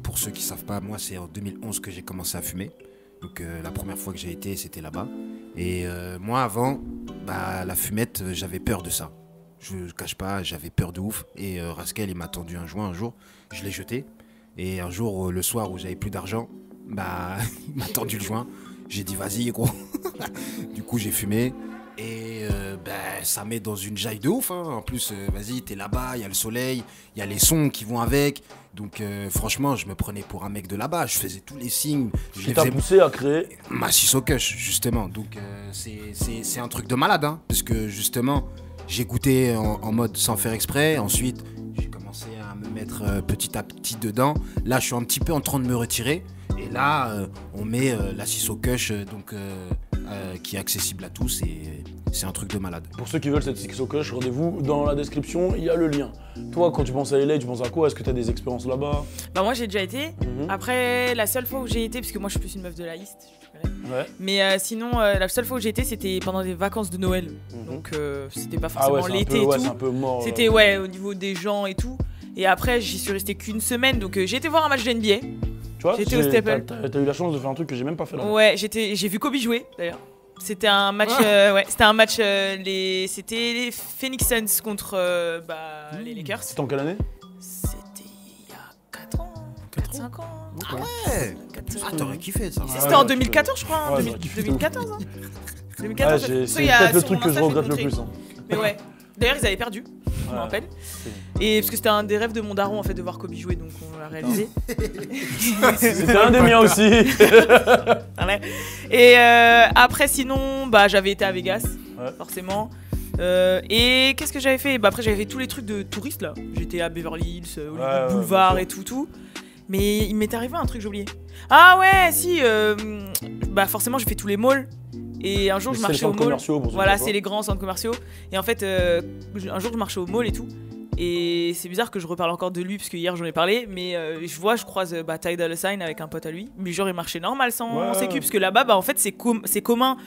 pour ceux qui savent pas, moi, c'est en 2011 que j'ai commencé à fumer. Donc la première fois que j'ai été, c'était là-bas. Et moi, avant, la fumette, j'avais peur de ça. Je ne cache pas, j'avais peur de ouf. Et Rascal, il m'a tendu un joint un jour. Je l'ai jeté. Et un jour, le soir où j'avais plus d'argent, il m'a tendu le joint. J'ai dit, vas-y, gros. Du coup, j'ai fumé. Et ça met dans une jaille de ouf. Hein. En plus, vas-y, t'es là-bas, il y a le soleil, il y a les sons qui vont avec. Donc, franchement, je me prenais pour un mec de là-bas. Je faisais tous les signes. Je Qui t'a poussé à créer ma Sissoko-Kush, justement. Donc, c'est un truc de malade. Hein, parce que, justement, j'ai goûté en mode sans faire exprès. Ensuite, j'ai commencé à me mettre petit à petit dedans. Là, je suis un petit peu en train de me retirer. Et là, on met la Sissoko-Kush, qui est accessible à tous. Et c'est un truc de malade. Pour ceux qui veulent cette Sissoko-Kush, rendez-vous dans la description, il y a le lien. Toi, quand tu penses à LA, tu penses à quoi? Est-ce que tu as des expériences là-bas? Bah moi j'ai déjà été. Après la seule fois où j'ai été, parce que moi je suis plus une meuf de la East, Ouais. mais sinon la seule fois où j'ai été c'était pendant des vacances de Noël. Donc c'était pas forcément l'été et ouais, tout. c'est un peu mort. C'était ouais au niveau des gens et tout. Et après j'y suis resté qu'une semaine, donc j'ai été voir un match de NBA. Tu vois, j'étais au Staples. T'as eu la chance de faire un truc que j'ai même pas fait là. Ouais, j'ai vu Kobe jouer d'ailleurs. C'était un match, c'était les Phoenix Suns contre les Lakers. C'était en quelle année? C'était il y a 4 ans, 4-5 ans. Ah ouais. T'aurais kiffé ça. C'était en 2014 je crois, Ouais, j'aurais kiffé 2014 hein. Ouais, 2014. c'est peut-être le truc que je regrette le plus. Hein. Mais ouais. D'ailleurs ils avaient perdu, je me rappelle. Et parce que c'était un des rêves de mon daron en fait de voir Kobe jouer, donc on l'a réalisé. C'était un des miens aussi. Et après sinon j'avais été à Vegas, forcément. Et qu'est-ce que j'avais fait? Après j'avais fait tous les trucs de touristes là. J'étais à Beverly Hills, Hollywood Boulevard et tout. Mais il m'est arrivé un truc, j'ai oublié. Ah ouais, si. Forcément j'ai fait tous les malls. Et un jour, je marchais au mall. Voilà, c'est les grands centres commerciaux. Et en fait, un jour, je marchais au mall et tout. Et c'est bizarre que je reparle encore de lui, parce que hier, j'en ai parlé. Mais je croise Ty Dolla $ign avec un pote à lui. Mais genre, il marchait normal sans sécu. Parce que là-bas, en fait, c'est commun.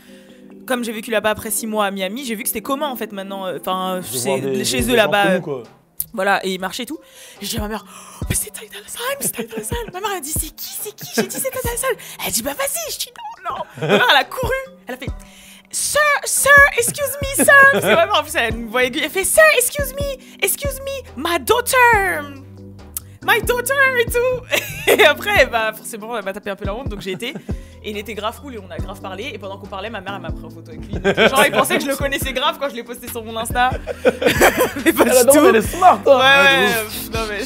Comme j'ai vécu là-bas après 6 mois à Miami, j'ai vu que c'était commun en fait maintenant. Enfin, c'est chez eux là-bas. Voilà, et il marchait et tout. Et je dis à ma mère, oh, mais c'est Ty Dolla $ign, c'est Ty Dolla $ign. Ma mère, elle dit, c'est qui? J'ai dit, c'est Ty Dolla $ign. Elle dit, bah vas-y. Je dis, non. Ma mère, elle a couru. Elle a fait, Sir, excuse me, sir. Parce que ma mère, en plus, elle me voyait aiguille. Elle fait, Sir, excuse me, my daughter et tout. Et après, forcément, elle m'a tapé un peu la honte, donc j'ai été. Et il était grave cool et on a grave parlé. Et pendant qu'on parlait, ma mère elle m'a pris en photo avec lui. Donc, genre, il pensait que je le connaissais grave quand je l'ai posté sur mon Insta. Mais pas du tout. Elle est smart, hein. Ouais, non mais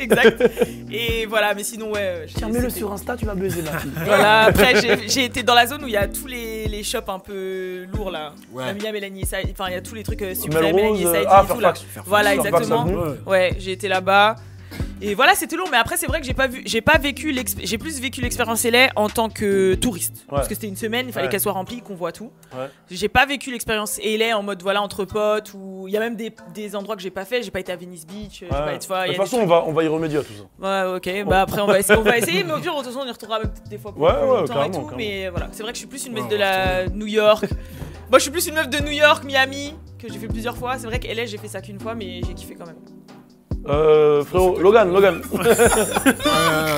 exact. Et voilà, mais sinon, ouais. Tiens, mets-le sur Insta, tu vas baiser ma fille. Voilà, après, j'ai été dans la zone où il y a tous les shops un peu lourds là. Ouais. Mia, Mélanie, enfin, il y a tous les trucs Suprême, Melrose, Mélanie et Saïd et tout là. Voilà, Fairfax exactement. Avenue. Ouais, j'ai été là-bas. Et voilà, c'était lourd, mais après c'est vrai que j'ai plus vécu l'expérience LA en tant que touriste, parce que c'était une semaine, il fallait qu'elle soit remplie, qu'on voit tout. J'ai pas vécu l'expérience LA en mode voilà entre potes, ou il y a même des endroits que j'ai pas fait, j'ai pas été à Venice Beach, De toute façon, on va y remédier à tout ça. Ouais, ok, après on va essayer, mais au pire de toute façon on y retournera même peut-être des fois pour plus longtemps et tout, mais voilà, c'est vrai que je suis plus une meuf de la New York. Moi je suis plus une meuf de New York, Miami, que j'ai fait plusieurs fois. C'est vrai que LA j'ai fait ça qu'une fois, mais j'ai kiffé quand même. Frérot, Logan.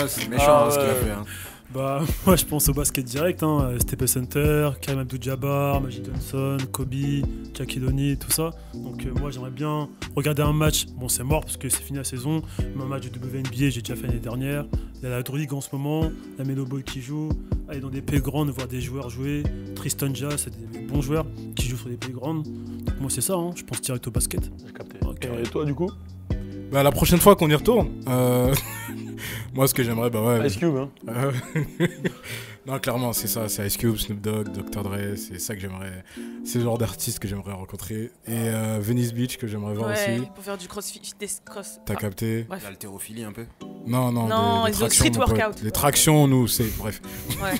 C'est méchant ce qu'il a fait. Hein. Bah, moi je pense au basket direct, hein. Staples Center, Kareem Abdul-Jabbar, Magic Johnson, Kobe, Shaquille O'Neal, tout ça. Donc moi j'aimerais bien regarder un match. Bon, c'est mort parce que c'est fini la saison. Mais un match de WNBA, j'ai déjà fait l'année dernière. Il y a la Drew League en ce moment, la Melo Ball qui joue. Aller dans des playgrounds, voir des joueurs jouer. Tristan Jazz, c'est des bons joueurs qui jouent sur des playgrounds. Donc moi c'est ça, hein. Je pense direct au basket. J'ai capté. Okay. Et toi, du coup? Bah, la prochaine fois qu'on y retourne, moi ce que j'aimerais, Ice Cube, hein. Non, clairement, c'est ça, c'est Ice Cube, Snoop Dogg, Dr. Dre, c'est ça que j'aimerais, c'est le genre d'artiste que j'aimerais rencontrer. Et Venice Beach que j'aimerais voir aussi. Pour faire du crossfit, T'as capté? Bref. L'haltérophilie un peu. Non, les tractions, street workout. Les tractions, nous, c'est, bref. Ouais.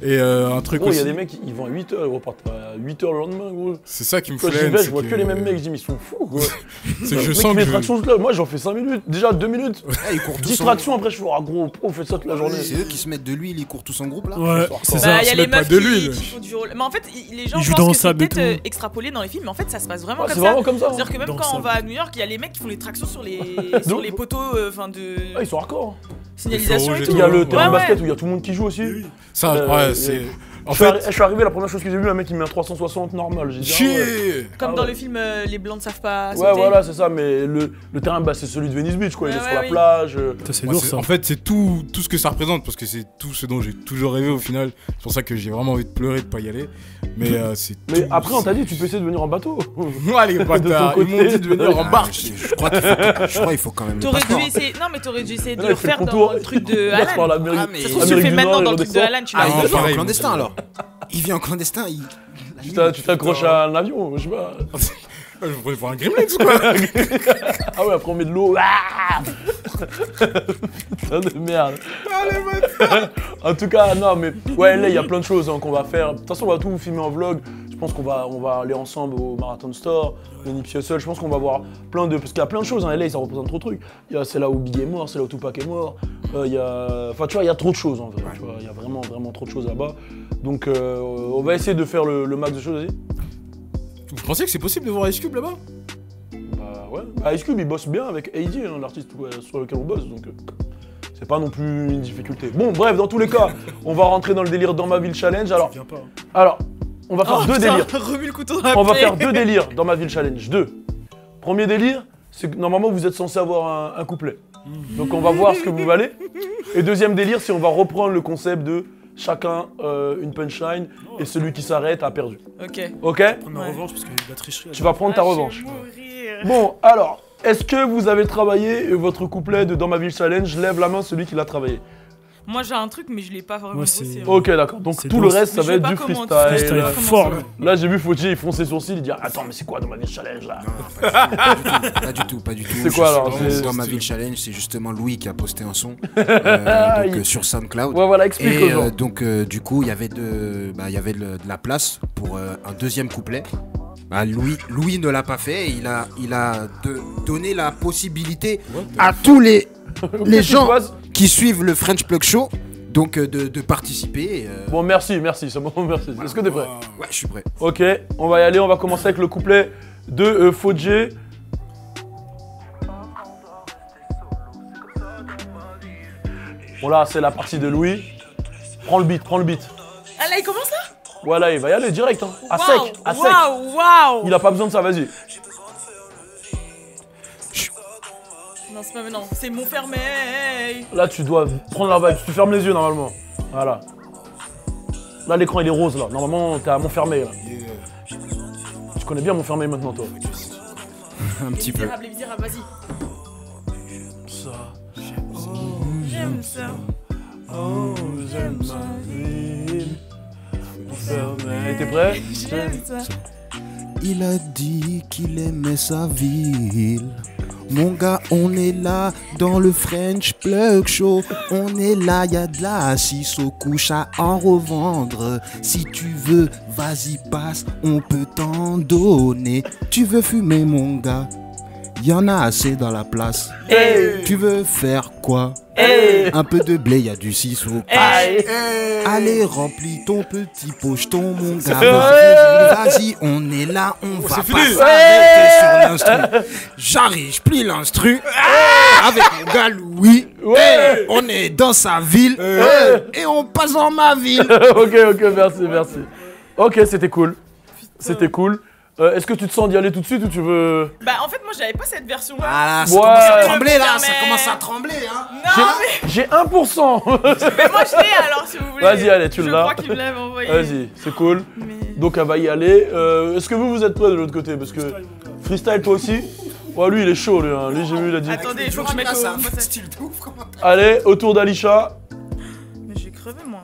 Et un truc Gros, il aussi. y a des mecs, ils vont à 8h, ils repartent à 8h le lendemain, gros. C'est ça qui me Quand j'y flemme. vais, je vois que les mêmes mecs, je dis, mais ils sont fous, quoi. C'est que je sens que les tractions, là, moi j'en fais 5 minutes, déjà 2 minutes. Ils courent tous 10 en tractions, après je fais, ah gros, pourquoi vous faites ça toute la journée? C'est eux qui se mettent de l'huile, ils courent tous en groupe là. Ouais, c'est Bah, ça. y a se les mettent pas meufs de qui l'huile. font du roll. Mais en fait, les gens Ils jouent pensent dans que le c'est sable et peut-être tout. extrapolé dans les films, mais en fait, ça se passe vraiment Ouais, comme c'est ça. vraiment comme ça. C'est-à-dire que même Dans le quand on sable. va à New York, il y a les mecs qui font les tractions sur les poteaux de Ah, ils sont hardcore. signalisation Les et feux tout. Il y a le Ouais, terrain de ouais. basket où il y a tout le monde qui joue aussi. Ça, ouais, c'est. En fait, je suis arrivé, la première chose que j'ai vu, un mec qui met un 360 normal. J'ai dit, ah ouais. Comme Ah dans ouais. le film Les Blancs ne savent pas Ouais, sauter. voilà, c'est ça, mais le terrain, bah, c'est celui de Venice Beach, quoi. Il est Ouais, sur la oui. plage. Putain, c'est moi, lourd ça. en fait, c'est tout ce que ça représente parce que c'est tout ce dont j'ai toujours rêvé au final. C'est pour ça que j'ai vraiment envie de pleurer de pas y aller. Mais c'est Mais tout, après, on t'a c'est- dit, tu peux essayer de venir en bateau. Moi, les bâtards, ton ils m'ont côté. dit de venir en Ah, barque. je crois qu'il faut quand même le T'aurais passeport. dû essayer. Non, mais t'aurais dû essayer de Là, le il fait le refaire contour. dans le truc de Il passe par Alan. l'Amérique. Ah, mais- Ça se trouve, tu le fais Amérique du maintenant Nord, dans il le truc de redescend. Alan, tu Ah, l'as il ouais, vient en pareil. clandestin alors. Il vient en clandestin, il. Putain, tu t'accroches à un avion, je sais pas. Je vous prenais pour un gremlin ou quoi? Ah ouais, après on met de l'eau. Ah putain de merde. En tout cas, non, mais ouais, là, il y a plein de choses hein, qu'on va faire. De toute façon, on va tout vous filmer en vlog. Je pense qu'on va aller ensemble au Marathon Store, au Nipsey Hussle. Je pense qu'on va voir plein de. Parce qu'il y a plein de choses. Hein. LA, ça représente trop de trucs. C'est là où Big est mort, c'est là où Tupac est mort. Il y a. Enfin, tu vois, il y a trop de choses en vrai. Tu vois, il y a vraiment, vraiment trop de choses là-bas. Donc, on va essayer de faire le max de choses. Vas-y. Vous pensez que c'est possible de voir Ice Cube là-bas? Bah ouais. Bah, Ice Cube, il bosse bien avec AD, hein, l'artiste sur lequel on bosse. Donc, c'est pas non plus une difficulté. Bon, bref, dans tous les cas, on va rentrer dans le délire dans ma ville challenge. Alors, Viens pas. on va faire Oh, deux putain, délires. remue le couteau dans la On va plaie. faire deux délires dans ma ville challenge. Deux. Premier délire, c'est que normalement vous êtes censé avoir un couplet. Donc on va voir ce que vous valez. Et deuxième délire, c'est on va reprendre le concept de chacun une punchline et celui qui s'arrête a perdu. Ok. Ok? Prends ma Ouais. revanche parce qu'il y a de la tricherie. Tu vas prendre ta Ah, je vais revanche. mourir. Bon, alors, est-ce que vous avez travaillé votre couplet de Dans ma ville challenge? Lève la main celui qui l'a travaillé. Moi j'ai un truc, mais je l'ai pas vraiment Moi, bossé. c'est- hein. Ok, d'accord. Donc C'est tout le dense. reste, ça Mais va je être sais du pas comment- freestyle. Freestyle comment fort. ça va. Là, j'ai vu Fauji, il fronce ses sourcils, il dit attends, mais c'est quoi Dans ma ville challenge là? Pas du tout, pas du tout. C'est quoi, alors? C'est- Dans ma ville challenge, c'est justement Louis qui a posté un son Il- sur SoundCloud. Ouais, voilà, explique aux Et gens. donc du coup, il y avait de la place pour un deuxième couplet. Bah, Louis ne l'a pas fait. Et il a donné la possibilité à tous les Qu'est-ce qui se gens passe qui suivent le French Plug Show donc de participer. Et, Bon, merci, c'est bon, merci. Est-ce que t'es prêt? ouais, je suis prêt. Ok, on va y aller, on va commencer avec le couplet de Fauji. Bon là, c'est la partie de Louis. Prends le beat. Ah là il commence là? Voilà, il va y aller direct, hein. À Waouh, sec, à sec. Waouh. Il a pas besoin de ça, vas-y. Non c'est pas maintenant, c'est Montfermeil. Là, tu dois prendre la vibe, tu fermes les yeux normalement. Voilà. Là, l'écran il est rose là. Normalement, t'es à Montfermeil là. Tu connais bien Montfermeil maintenant, toi. Un petit peu. Les Misérables, vas-y. Ça. J'aime ça. Oh, j'aime ma ville. Montfermeil. T'es prêt? J'aime ça. Il a dit qu'il aimait sa ville. Mon gars, on est là dans le French Plug Show. On est là, y a de la assise aux couches à en revendre. Si tu veux, vas-y, passe, on peut t'en donner. Tu veux fumer, mon gars? Y en a assez dans la place. Hey. Tu veux faire quoi? Hey. Un peu de blé, y a du 6 au Aïe. Allez, remplis ton petit pocheton, mon gars. Ouais. Vas-y, on est là, on va pas fini. s'arrêter sur l'instru. J'arrive, je plie l'instru. Avec mon gars Louis. Ouais. On est dans sa ville. Et on passe dans ma ville. Ok, merci. Ok, c'était cool. C'était cool. Est-ce que tu te sens d'y aller tout de suite ou tu veux... Bah en fait moi j'avais pas cette version là. Ah là, ça Ouais. commence à trembler là, Mais- ça commence à trembler hein. Non mais, J'ai 1%. mais moi je l'ai alors si vous voulez. Vas-y, allez, tu Je l'as. crois qu'il me l'avait envoyé. Vas-y, c'est cool. Mais... Donc elle va y aller. Est-ce que vous êtes prêts de l'autre côté? Parce que freestyle toi aussi. Ouais, lui il est chaud lui. Hein. Lui j'ai vu, il a dit. Attendez, il faut que je mette ça au... un style de ouf comment. Allez, autour d'Alisha. Mais j'ai crevé moi.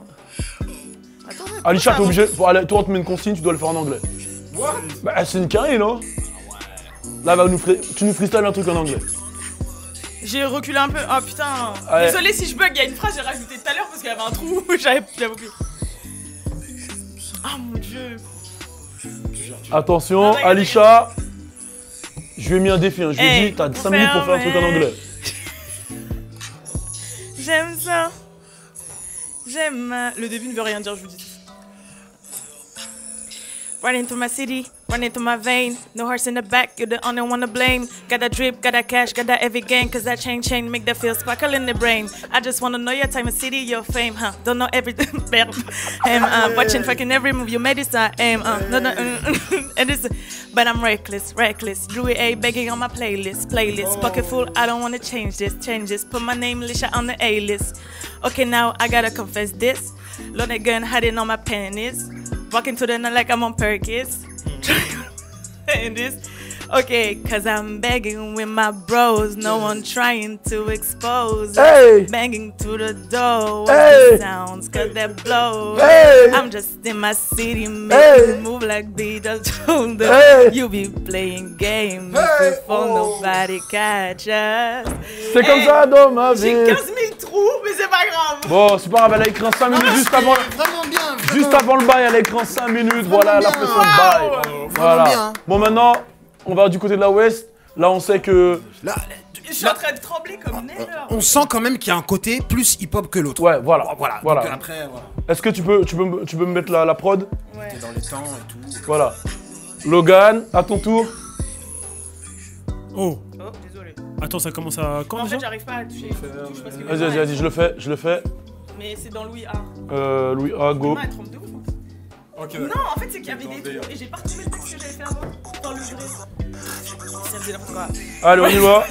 Attendez. Alisha, t'es comment ça obligé. Pour aller, toi on te met une consigne, tu dois le faire en anglais. What? Bah c'est une carré, non? Là, tu nous freestyle un truc en anglais. J'ai reculé un peu. Oh putain. Allez. Désolé si je bug, il y a une phrase que j'ai rajoutée tout à l'heure parce qu'il y avait un trou. J'avais oublié. Ah mon dieu. Attention, Ah, Alisha. Je lui ai mis un défi. Hein. Je lui ai Hey, dit, t'as 5 minutes pour faire un truc en anglais. J'aime ça. Le début ne veut rien dire, je vous dis. Run into my city, running through my vein. No hearts in the back, you're the only one to blame. Got that drip, got that cash, got that every game. Cause that chain make that feel sparkle in the brain. I just wanna know your time and city, your fame, huh? Don't know everything, watching fucking every move you made this aim, and it's, but I'm reckless. Louis A begging on my playlist. Pocket full, I don't wanna change this. Put my name, Lisha, on the A-list. Okay, now I gotta confess this. Loaded gun hiding on my panties. Walking to the night like I'm on Perkins. And this. Okay, cause I'm begging with my bros. No one trying to expose. Hey. Banging to the door. What's the sounds? Cause that blows. Hey. I'm just in my city making move like Beatles. You be playing games before nobody catch us. C'est comme ça dans ma vie. J'ai 15 000 trous, mais c'est pas grave. Bon, c'est pas grave, elle a écrit en 5 minutes juste avant. Vraiment bien. Juste avant le bail, elle a écrit en 5 minutes. Voilà, elle a fait son bail. Voilà. Bien. Bon, maintenant, on va du côté de la Ouest. Là, on sait que. Là, Je suis en train de trembler comme Neller. on sent quand même qu'il y a un côté plus hip-hop que l'autre. Ouais, voilà. Voilà. Donc après, voilà. Est-ce que tu peux me mettre la prod? Ouais. T'es dans les temps et tout. Voilà. Logan, à ton tour. Oh, Oh, désolé. attends, ça commence à quand En déjà fait, j'arrive pas à toucher. Je sais pas ce que Vas-y, je le fais. Mais c'est dans Louis A. Louis A, go. Non, elle trompe de ouf. Ok, Non, en fait, c'est qu'il y avait des trous et j'ai pas retrouvé le truc que j'avais fait avant. Dans le vrai. Ça faisait n'importe quoi. Allez, on y va.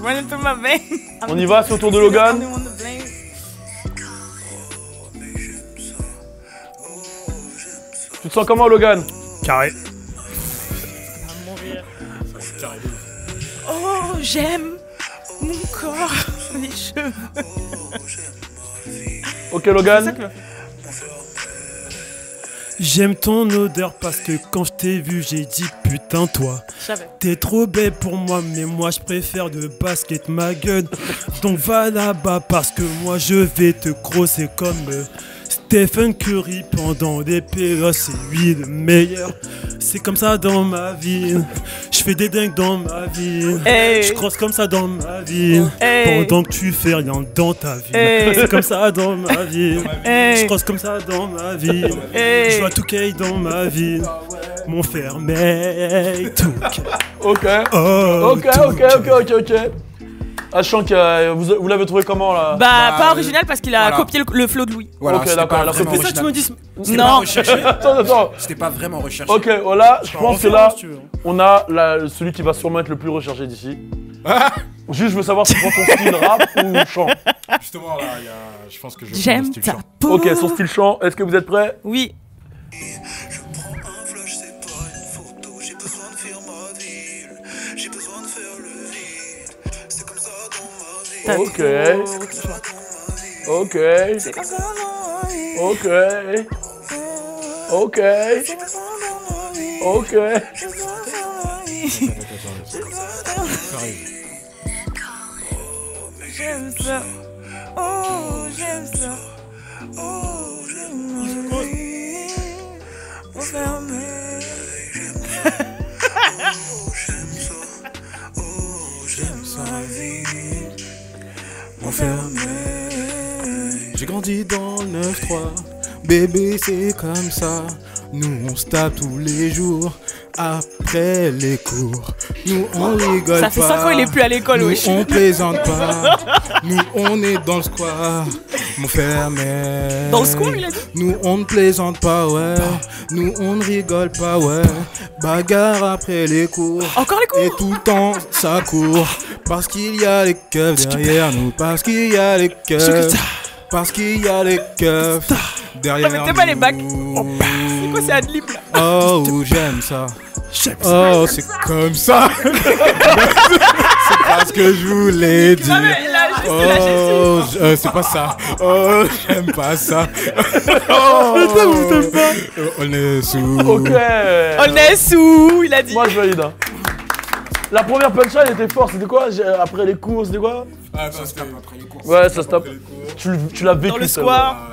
Running through my veins. On y va, c'est au tour de Logan. Tu te sens comment, Logan? Carré. Oh, j'aime mon corps, les cheveux. Ok, Logan. J'aime ton odeur parce que quand je t'ai vu, j'ai dit putain toi. Je savais. T'es trop belle pour moi, mais moi je préfère de basket ma gueule. Donc va là-bas parce que moi je vais te crosser comme Stephen Curry pendant des périodes, c'est lui le meilleur. C'est comme ça dans ma vie. Je fais des dingues dans ma vie. Hey. Je crosse comme ça dans ma vie. Hey. Pendant que tu fais rien dans ta vie. Hey. C'est comme ça dans ma vie. Hey. Je crosse comme ça dans ma vie. Hey. Je vois tout K dans ma vie. Mon frère, mec, tout K. Ok. Oh, Ok. Ah, je sens que vous l'avez trouvé comment là? Bah, pas original parce qu'il a voilà. copié le flow de Louis. Voilà, Ok, c'était d'accord, pas elle a vraiment copié ça, tu me original. dis. C'était Non. pas recherché. Attends. C'était pas vraiment recherché. Ok, voilà, je pense que là, Si tu veux. on a celui qui va sûrement être le plus recherché d'ici. Juste, je veux savoir si tu prends ton style rap ou chant. Justement, là, je pense que je vais prendre J'aime le style ta chant. peau. Ok, son style chant, est-ce que vous êtes prêts? Oui. Je prends un flash, c'est pas une photo. J'ai besoin de faire ma ville. J'ai besoin de faire le vide. C'est comme ça dans ma vie. T'as Ok. trop- Ok. C'est comme ça dans ma vie. Ok. Ok. C'est comme ça dans ma vie. Ok. C'est comme ça dans ma vie. C'est comme ça dans ma vie. J'aime ça. Oh, j'aime ça. Oh, j'aime ma vie. Enfermé. J'aime ma vie. J'ai grandi dans le 9-3, bébé c'est comme ça. Nous on se tape tous les jours, après les cours. Nous on rigole Ça fait pas. 5 ans il est plus à l'école, Nous wesh. on plaisante pas. Nous on est dans le square, mon frère mais. Dans le square, il a dit. Nous on ne plaisante pas, ouais. Nous on ne rigole pas, ouais. Bagarre après les cours. Encore les Et cours. tout le temps ça court. Parce qu'il y a les keufs derrière nous. Parce qu'il y a les keufs. Parce qu'il y a les keufs derrière nous. Non, mais t'es pas les bacs. C'est quoi, c'est Adlib là? Oh, j'aime ça. Oh, c'est comme ça. C'est pas ce que je voulais dire. Non, mais là, juste la Oh, gestion. c'est pas ça. Oh, j'aime pas ça. Oh, on est sous. Ok. On est sous, il a dit. Moi, je valide. Hein. La première punchline était forte, c'était quoi? Après les cours, c'était quoi? Ah, ça se tape. Après les courses. Ouais, ça se tape. Tu l'as vécu. Dans le ça, square.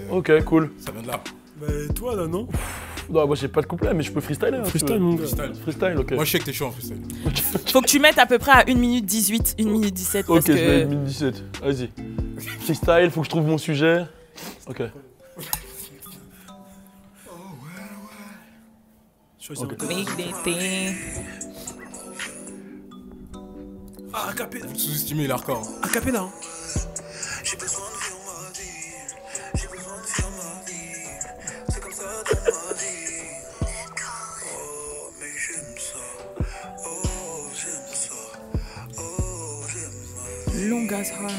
Ok, cool. Ça vient de là. Bah, toi là, non? Non, moi j'ai pas de couplet, mais je peux freestyler. Freestyle, mon gars. Freestyle, ok. Moi, je sais que t'es chaud en freestyle. Faut que tu mettes à peu près à 1 minute 18, 1 minute 17. Ok, Parce je vais que... 17. Vas-y. Freestyle, faut que je trouve mon sujet. Ok. Choisis Ok. un thème. Ah, Acapella. Vous le sous-estimez, il est hardcore. Acapella. Hein. Long as hard.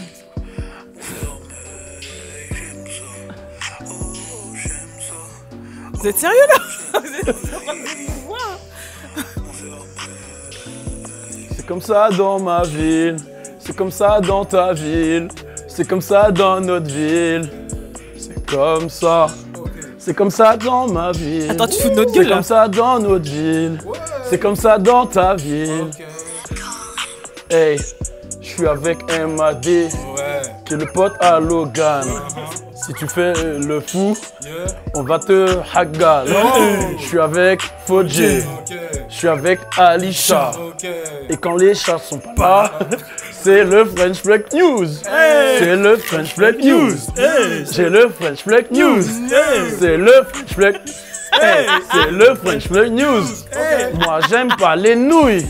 Vous êtes sérieux là? Vous êtes C'est comme ça dans ma ville, c'est comme ça dans ta ville, c'est comme ça dans notre ville. C'est comme ça. C'est comme ça dans ma ville. Attends, tu fous de notre C'est gueule là. comme ça dans notre ville. C'est comme ça dans ta ville. Hey, je suis avec MAD, Ouais. qui est le pote à Logan. Si tu fais le fou, on va te hagal. Je suis avec Fodje, je suis avec Alisha. Et quand les chats sont pas là, c'est le French Fleck News. C'est le French Fleck News. J'ai le French Fleck News. C'est le French Fleck. C'est le French Fleck News. Moi j'aime pas les nouilles.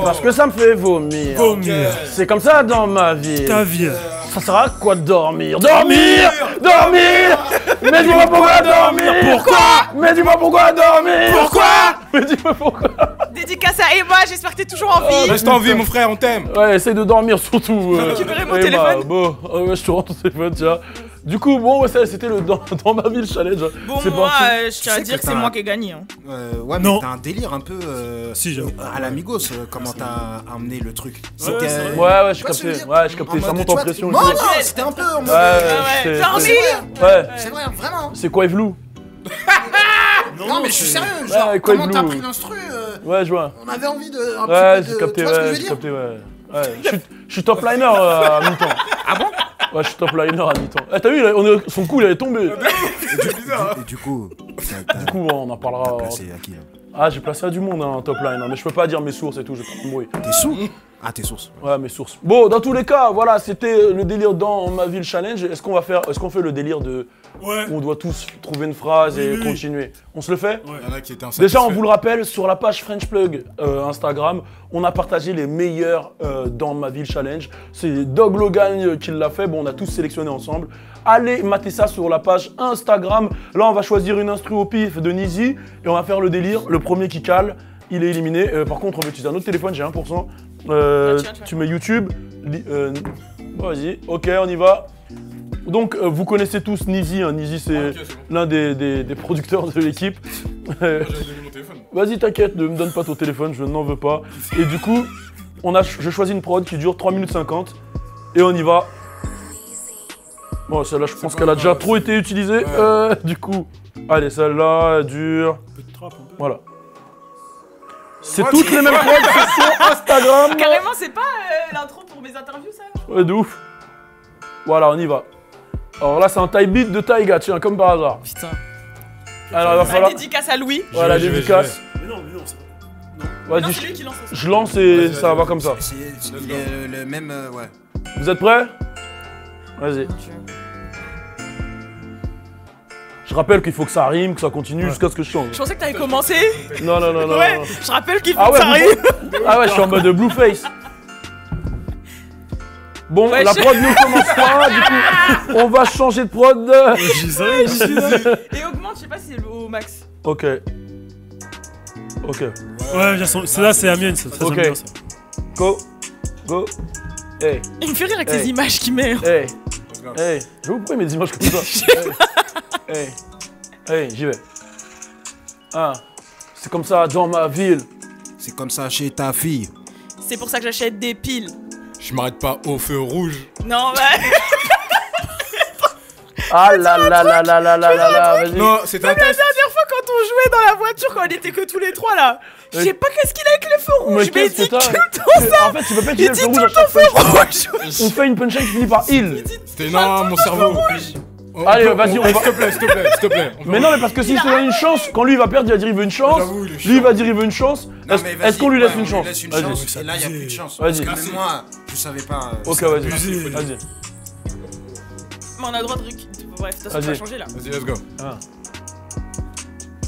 Parce que ça me fait vomir. C'est comme ça dans ma vie. Ta vie. Ça sert à quoi de dormir? Dormir! Mais dis-moi pourquoi dormir? Pourquoi? Mais dis-moi pourquoi dormir? Pourquoi? Mais dis-moi pourquoi? Dédicace à Emma, j'espère que t'es toujours en vie. Reste en vie, mon frère, on t'aime. Ouais, essaye de dormir surtout. Récupérer mon Emma. téléphone. Bon, ouais, je te rends ton téléphone, tiens. Du coup, bon, ouais, ça, c'était le dans ma ville challenge. Bon, C'est moi, parti. je tiens à sais dire que que c'est t'as- moi qui ai gagné. Hein. Ouais, Non. mais t'as un délire un peu Si, j'avoue. à l'amigos, comment t'as amené le truc. c'est vrai. Ouais, je Tu vois ce que je veux captais. dire Ouais, je captais. En Ça mode, monte tu en vois, pression. Non, et tout. non, c'était un peu en mode. Ouais, ouais, dormir. Ouais. C'est vrai, vraiment. C'est quoi, Evelou? Non, mais je suis sérieux. Ouais, Genre, quoi, comment t'as Blue pris l'instru Ouais, je vois. On avait envie de. Un Ouais, petit j'ai peu de. capté, Tu vois ce que je ouais, veux j'ai dire capté, ouais. Je suis top liner à mi-temps. Ah bon? Ouais, je suis top liner à mi-temps. Eh, t'as vu, son coup, il allait tomber. Et du coup, Du coup, on en parlera. placé à qui là Ah, j'ai placé à du monde, hein, top line. Mais je peux pas dire mes sources et tout, j'ai pas de bruit. Tes sous Ah, tes sources. Ouais, mes sources. Bon, dans tous les cas, voilà, c'était le délire dans ma ville challenge. Est-ce qu'on fait le délire de Ouais. où on doit tous trouver une phrase et Oui, oui. continuer? On se le fait? Il y en a qui étaient Déjà, on vous le rappelle, sur la page French Plug Instagram, on a partagé les meilleurs dans ma ville challenge. C'est Dog Logan qui l'a fait. Bon, on a tous sélectionné ensemble. Allez mater ça sur la page Instagram. Là, on va choisir une instru au pif de Nizi et on va faire le délire. Le premier qui cale, il est éliminé. Par contre, on va utiliser un autre téléphone, j'ai 1%. Tiens. Tu mets YouTube. Vas-y, ok, on y va. Donc, vous connaissez tous Nizi. Hein. Nizi, c'est l'un des producteurs de l'équipe. J'avais donné mon téléphone. Vas-y, t'inquiète, ne me donne pas ton téléphone, je n'en veux pas. Et du coup, je choisis une prod qui dure 3 minutes 50. Et on y va. Bon, celle-là, je pense qu'elle a déjà trop été utilisée. Du coup, allez, celle-là, elle dure. Un peu de trap, un peu. Voilà. C'est toutes les mêmes prods, c'est sur Instagram. Carrément, c'est pas l'intro pour mes interviews, ça? Ouais, de ouf. Voilà, on y va. Alors là, c'est un type beat de Taiga, tiens, comme par hasard. Putain. Alors, il va La falloir. dédicace à Louis. Voilà, J'y vais, dédicace. Mais non, c'est pas. Vas-y, Non, c'est lui qui lance ça. je lance et Vas-y, ça vas-y, va comme ça. C'est le même. Ouais. Vous êtes prêts? Vas-y. Je rappelle qu'il faut que ça rime, que ça continue jusqu'à ce que je change. Je pensais que t'avais commencé. Non, non, non, non. Ouais, non. je rappelle qu'il faut Ah que ouais, ça arrive. Ah ouais, je suis en mode Blueface. Bon, Ouais, la je- prod ne commence pas, du coup, on va changer de prod. J'y sais, j'y sais. Et augmente, je sais pas si c'est au max. Ok. Ok. Ouais, c'est là, c'est la mienne, ça. Ça, Ok. j'aime bien, ça. Go. Go. Hey. Il me fait rire avec Hey. ces images qu'il met. Hey. Hey. Je vous pourquoi il met des images comme ça. Hey. Hey, j'y vais. Ah. C'est comme ça dans ma ville. C'est comme ça chez ta fille. C'est pour ça que j'achète des piles. Je m'arrête pas au feu rouge. Non, ouais. Ah là là là là là là là là, vas-y. Non, c'était un La test. dernière fois quand on jouait dans la voiture, quand on était que tous les trois là, je sais pas qu'est-ce qu'il a avec les feux rouges, mais il qu'est-ce dit que tout t'as le temps ça. En fait, tu peux pas Il utiliser le dit feu tout rouge à le temps chaque feu punchline. rouge. On fait une punchline qui finit par il. C'était non, mon cerveau. On Allez, peut- vas-y, on S'il va- te plaît, s'il te plaît, s'il te plaît. Mais non, mais parce que s'il te donne une chance, quand lui il va perdre, il va dire il veut une chance. J'avoue, il est Lui il chiant. va dire il veut une chance. Non, mais vas-y, Est-ce qu'on lui laisse ouais, une on chance? lui laisse une Vas-y. chance. Et là, il n'y a plus de chance. Vas-y. Parce que même moi, je savais pas. Ok, vas-y. Vas-y. Vas-y. Mais on a le droit de bref, de toute façon, ça va Vas-y. changer là. Vas-y, let's go.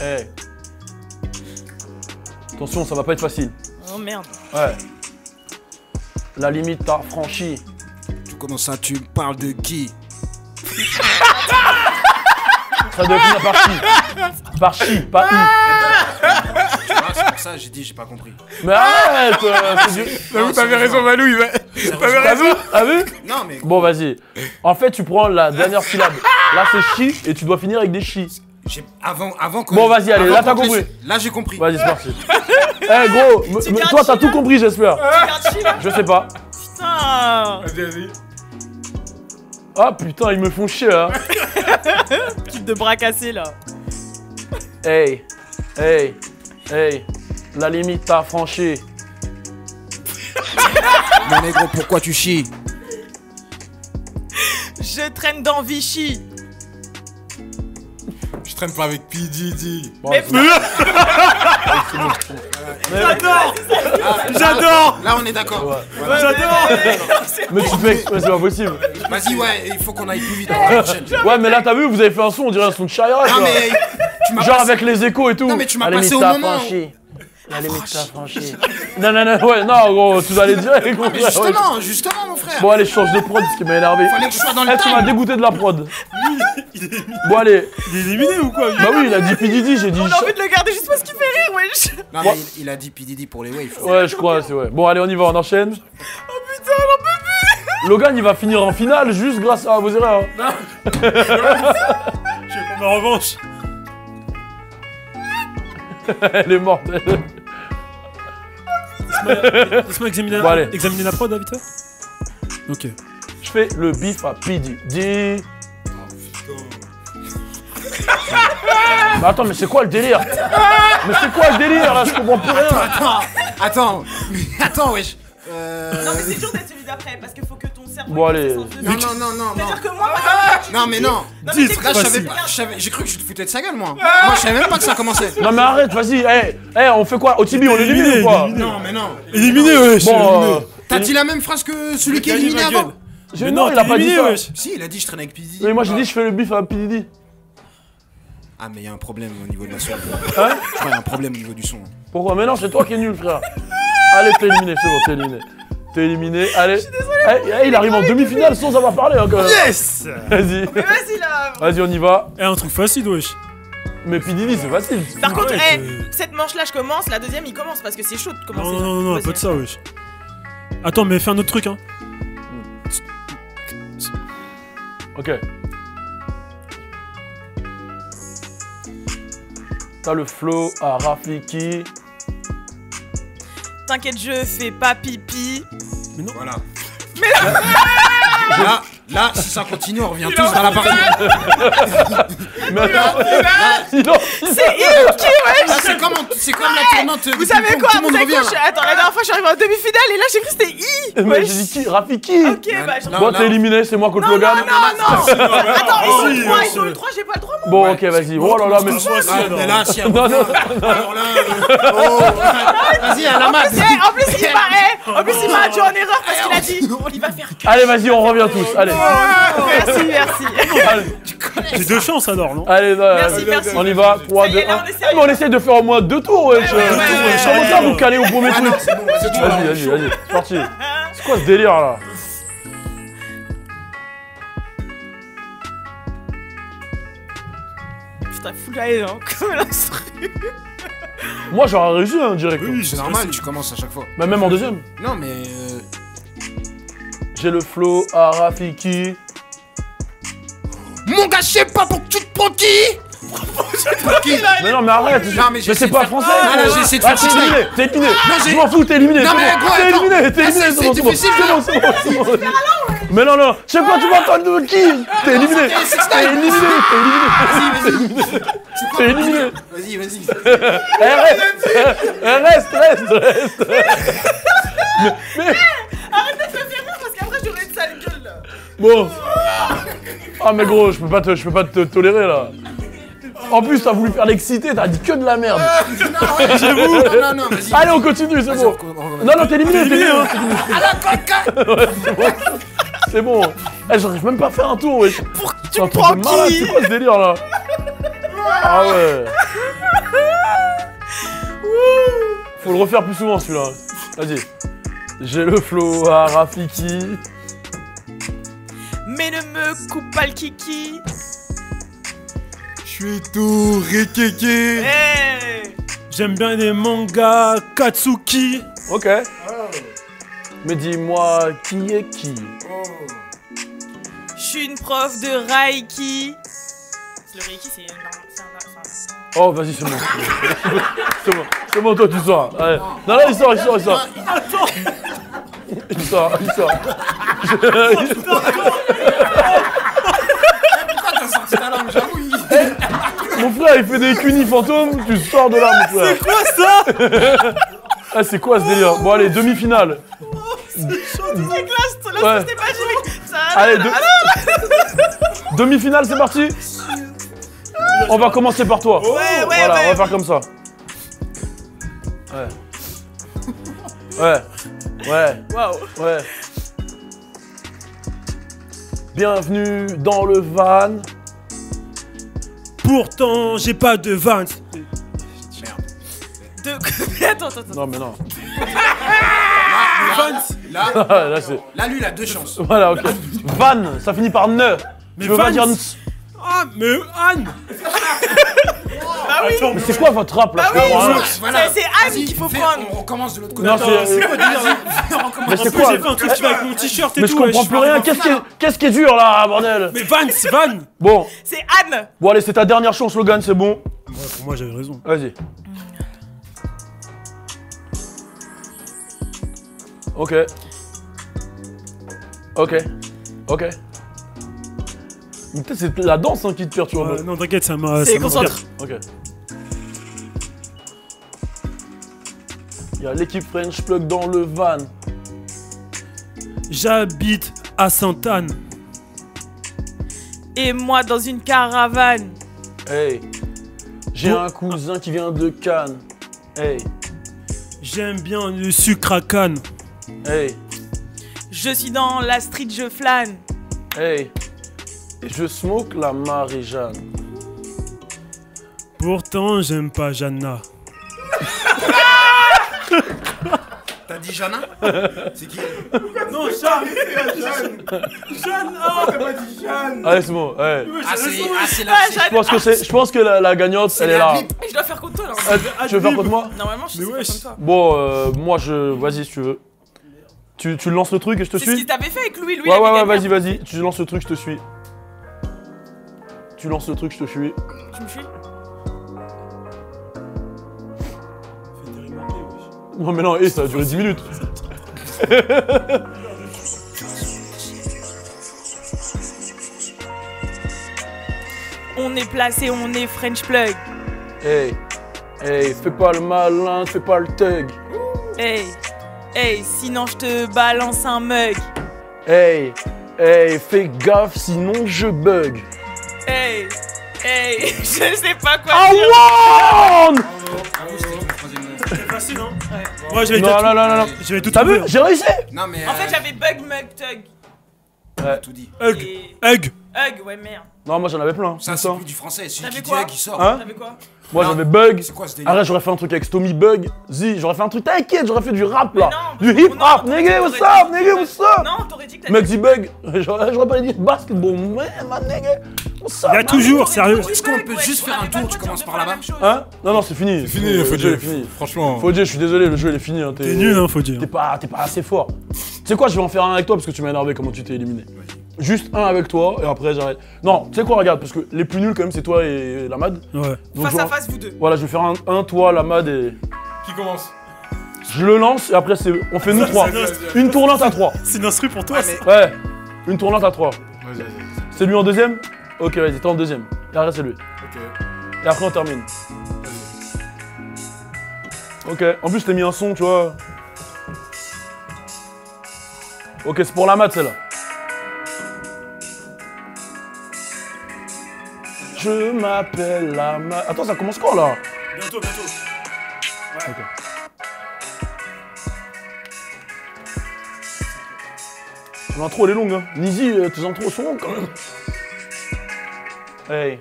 Hey. Attention, ça va pas être facile. Oh merde. Ouais. La limite t'as franchi. Comment ça, tu parles de qui? Ça doit finir par chi. Par chi, pas i. Tu vois, c'est pour ça j'ai dit, j'ai pas compris. Mais arrête c'est du... J'avoue, t'avais raison, Valou, il va. T'as vu? T'as vu? Non, mais. Bon, vas-y. En fait, tu prends la dernière syllabe. Là, c'est chi et tu dois finir avec des chi. Avant que. Bon, vas-y, allez, avant là, t'as qu'on compris. laisse- Là, j'ai compris. Vas-y, c'est parti. Eh, gros, gardes toi, t'as chi, tout là compris, j'espère. Regarde chi là. Je sais pas. Putain. Vas-y. Ah, putain, ils me font chier, hein. Petite de bras cassés là. Hey, hey, hey. La limite t'as franchi. Mon négro, pourquoi tu chies? Je traîne dans Vichy. Je traîne pas avec P. Diddy. Bon, Mais c'est bon. J'adore. J'adore. Là, on est d'accord. Ouais. J'adore. Mais tu fais exprès, c'est pas possible. Vas-y, ouais, il faut qu'on aille plus vite dans la prochaine. Ouais, mais là, t'as vu, vous avez fait un son, on dirait un son de Shayra. Non, mais. Tu m'as Genre passé- avec les échos et tout. Non, mais tu m'as La passé limite au t'as moment. franchi. La limite t'as franchi. Non, non, non, ouais, non, gros, tu dois les dire, les gros. Mais justement, mon frère. Bon, allez, je change de prod, ce qui m'a énervé. Fallait que je sois dans le Eh, tu m'as time. dégoûté de la prod. Bon, allez. Il est éliminé ou quoi? Bah oui, il a dit P. Diddy, j'ai dit. On a envie de le garder juste parce qu'il fait rire, wesh. Non, mais il a dit P. Diddy pour les waves. Ouais, je crois, c'est vrai. Bon, allez, on y va, on enchaîne. Oh putain, j'en peux plus. Logan, il va finir en finale juste grâce à vos erreurs. Je vais prendre ma revanche. Elle est morte. Laisse-moi examiner, Bon, allez. examiner la prod, là, vite fait. Ok. Je fais le bif à P. Diddy. Mais attends, mais c'est quoi le délire? Mais c'est quoi le délire là? Je comprends plus rien. Attends, wesh. Non, mais c'est dur d'être celui d'après parce qu'il faut que ton cerveau. Bon, allez. Non. C'est-à-dire que moi, Non, mais non. mais Dis, t'es- Là, je savais facile. pas. J'ai cru que tu te foutais de sa gueule, moi. Moi, je savais même pas que ça commençait. Non mais arrête, vas-y. Eh, on fait quoi? Otibi, on l'élimine ou quoi? Éliminé. Non, mais non. Éliminé, wesh. Bon, éliminé. T'as dit la même phrase que celui qui est Gagné, éliminé ma gueule. avant. Mais non, non, il a pas dit éliminé, ça. wesh. Si, il a dit je traîne avec P. Diddy. Mais moi j'ai dit je fais le bif à P. Diddy. Ah, mais il y a un problème au niveau de la son. Hein? Je crois qu'il y a un problème au niveau du son. Pourquoi? Mais non, c'est toi qui es nul, frère. Allez, t'es éliminé, c'est bon, t'es éliminé. T'es éliminé, allez. Je suis désolé. Il arrive en demi-finale sans avoir parlé, hein, quand même. Yes. Vas-y. Mais vas-y là. Vas-y, on y va. Eh, un truc facile, wesh. Mais P. Diddy, c'est facile. Par contre, Ouais, cette manche-là, je commence. La deuxième, il commence parce que c'est chaud de commencer. Non, non, non, non, Vas-y. pas de ça, wesh. Attends, mais fais un autre truc, hein. Ok. T'as le flow à Rafiki. T'inquiète, je fais pas pipi. Voilà. Là, si ça continue, on revient tous dans la partie. Mais sinon, C'est il ou qui, wesh? Là, c'est comme la tournante. Vous savez quoi? Tout le Vous monde savez quoi? revient. Attends, la dernière fois, je suis arrivé en demi-finale et là, j'ai cru que c'était I. mais j'ai dit qui? Rafiki. Ok, bah je. Non, Bon, non. t'es éliminé, c'est moi contre Non, Logan. non, Attends, ils sont si, le 3, si. ils sont le 3, j'ai pas le 3, moi. Bon, ok, vas-y. Oh là là, mais. Ah, mais là, si elle Non, revient, non, alors là, vas-y, à la masse. En plus, il m'a dit en erreur parce qu'il a dit il va faire que. Allez, vas-y, on revient tous. Allez. Merci. Allez, J'ai deux chances alors, non? allez, Merci, merci. on y va. 3, Ça y 2, est, là, 1. on est sérieux. Mais on essaye de faire au moins 2 tours, wesh. ouais, Comment ça, vous calez au premier truc? C'est bon, vas-y, tu vas. Vas-y, c'est parti. C'est quoi ce délire là? Putain, fous la haine, hein. Comme l'instru. Moi j'aurais réussi, hein, direct. C'est normal, tu commences à chaque fois. Bah, même en deuxième. Non, mais. J'ai le flow à Rafiki. Mon gars, je sais pas pour que tu te prends qui? Mais non, mais arrête. Non, mais j'ai c'est essayé pas de faire- français. Ah, là, gros. j'ai essayé de Ah, faire t'es freestyle. éliminé, t'es éliminé. j'ai- Je m'en fous, t'es éliminé. Non, c'est mais bon. gros, T'es attends. éliminé, t'es Ah, éliminé. c'est difficile, C'est bon, c'est bon. Mais non, non, je sais pas, tu m'entends de qui? T'es éliminé. T'es éliminé, t'es éliminé. T'es éliminé. Vas-y. Reste. Mais, Arrête de te faire rire parce qu'après, j'aurai une sale gueule là. bon. Ah, mais gros, je peux pas te tolérer là. En plus, t'as voulu faire l'excité, t'as dit que de la merde. Non, vas-y. Allez, on continue, c'est bon. Non, t'es éliminé, t'es éliminé. C'est bon. Eh, j'arrive même pas à faire un tour, wesh. Tu un me truc prends de malade, qui? c'est quoi ce délire là? Ah ouais. Faut le refaire plus souvent celui-là. Vas-y. J'ai le flow à Rafiki. Mais ne me coupe pas le kiki. Je suis tout rikiki. Hey. J'aime bien les mangas Katsuki. Ok. Mais dis-moi qui est qui? Je suis une prof de Reiki. Le Reiki, c'est un... Oh, vas-y, c'est bon. C'est bon, toi, tu sors. Allez. Non, il sort. Attends. Il sort. Pourquoi t'as sorti ta langue? J'avoue, Mon frère, il fait des cunis fantômes, tu sors de là, mon frère. C'est quoi ça? Ah, c'est quoi ce délire? Bon, allez, demi-finale. C'est classe, là, Ouais. c'était magique. Ça... Allez, demi-finale, c'est parti. On va commencer par toi. Ouais. Voilà, on va faire comme ça. Ouais. Waouh. Ouais. Bienvenue dans le van. Pourtant, j'ai pas de Vans. Attends. Non, mais non. Là, Là, lui, il a deux chances. Voilà, ok. Van, ça finit par ne. Mais Tu veux pas Vans. dire... Ah, mais Anne. Bah oui. Mais c'est quoi votre rap, là? Bah oui. Voilà. C'est Anne qu'il faut prendre. On recommence de l'autre côté. Non, C'est quoi délire? Mais En c'est plus, quoi? j'ai fait un truc qui va avec mon t-shirt et Mais tout. je comprends plus rien. Qu'est-ce qui est dur, là, bordel? Mais Van. Bon, C'est Anne. bon, allez, c'est ta dernière chance, Logan, c'est bon. Ouais, pour moi, j'avais raison. Vas-y. Ok. Mais peut-être c'est la danse hein, qui te perturbe. Non, t'inquiète, ça m'a. C'est ça m'a- concentre. Ok. Il y a l'équipe French Plug dans le van. J'habite à Sainte-Anne. Et moi dans une caravane. Hey. J'ai un cousin qui vient de Cannes. Hey. J'aime bien le sucre à Cannes. Hey. Je suis dans la street, je flâne. Hey. Et je smoke la Marie-Jeanne. Pourtant, j'aime pas Jeanna. T'as dit Jana? C'est qui? Non, Jeanne. Allez, c'est bon. Ouais. c'est la. Je pense que la gagnante, elle est là. Je dois faire contre toi là. Tu veux faire contre moi? Normalement, je suis Mais wesh. comme toi. Bon, moi, vas-y, si tu veux. Tu lances le truc et je te C'est ce suis? qu'il t'avait fait avec Louis. Louis Ouais, avait gagné. vas-y. Tu lances le truc, je te suis. Tu lances le truc, je te suis. Tu me suis? Non, mais non, ça a duré 10 minutes. On est placé, on est French Plug. Hey, fais pas le malin, fais pas le thug. Hey, sinon je te balance un mug. Hey, fais gaffe, sinon je bug. Hey, je sais pas quoi I dire. won! C'est facile, hein? Moi, je vais Non. Je vais tout T'as vu? trouver. J'ai réussi! Non, mais. En fait, j'avais bug, mug, tug. tout dit. Hug. Et... Hug. Hug, ouais, merde. Non, moi j'en avais plein. Ça, c'est plus du français. Celui T'avais qui dit quoi? qui sort. Hein? T'avais quoi? Moi Non. j'avais bug. C'est quoi ce délire? Arrête, j'aurais fait un truc avec Stomy Bug. J'aurais fait un truc. T'inquiète, j'aurais fait du rap là. Mais non, Du hip non, hop, non, nigga, t'aurais what's dit- up, nigga, what's up? Non, t'aurais dit que Mec dit bug. J'aurais pas dit basketball. Man, my nigga. What's up? Il y a man? toujours, sérieux. Est-ce qu'on peut juste faire un tour, tu commences par là-bas? Hein? Non, c'est fini. C'est fini, Le faut jeu dire. est fini. Franchement. Faut dire, je suis désolé, le jeu il est fini. Hein, T'es nul, hein, faut dire. T'es pas assez fort. Tu sais quoi, je vais en faire un avec toi parce que tu m'as énervé comment tu t'es éliminé. Juste un avec toi et après j'arrête. Non, tu sais quoi, regarde, parce que les plus nuls quand même c'est toi et la Mad. Ouais. Donc, Face je à vais- face, vous deux. Voilà, je vais faire un toi, la Mad et. Qui commence? Je le lance et après on fait nous trois. Une tournante à 3. C'est une instru pour toi, ça. Ouais, une tournante à 3. Vas-y. C'est lui en deuxième? Ok, vas-y, t'es en deuxième. Et après c'est lui. Ok. Et après on termine. Ok, en plus je t'ai mis un son, tu vois. Ok, c'est pour la Mad celle-là. Je m'appelle la Mad. Attends, ça commence quand là? Bientôt. Ok. L'intro elle est longue hein. Nizi, tes intros sont longues quand même. Hey.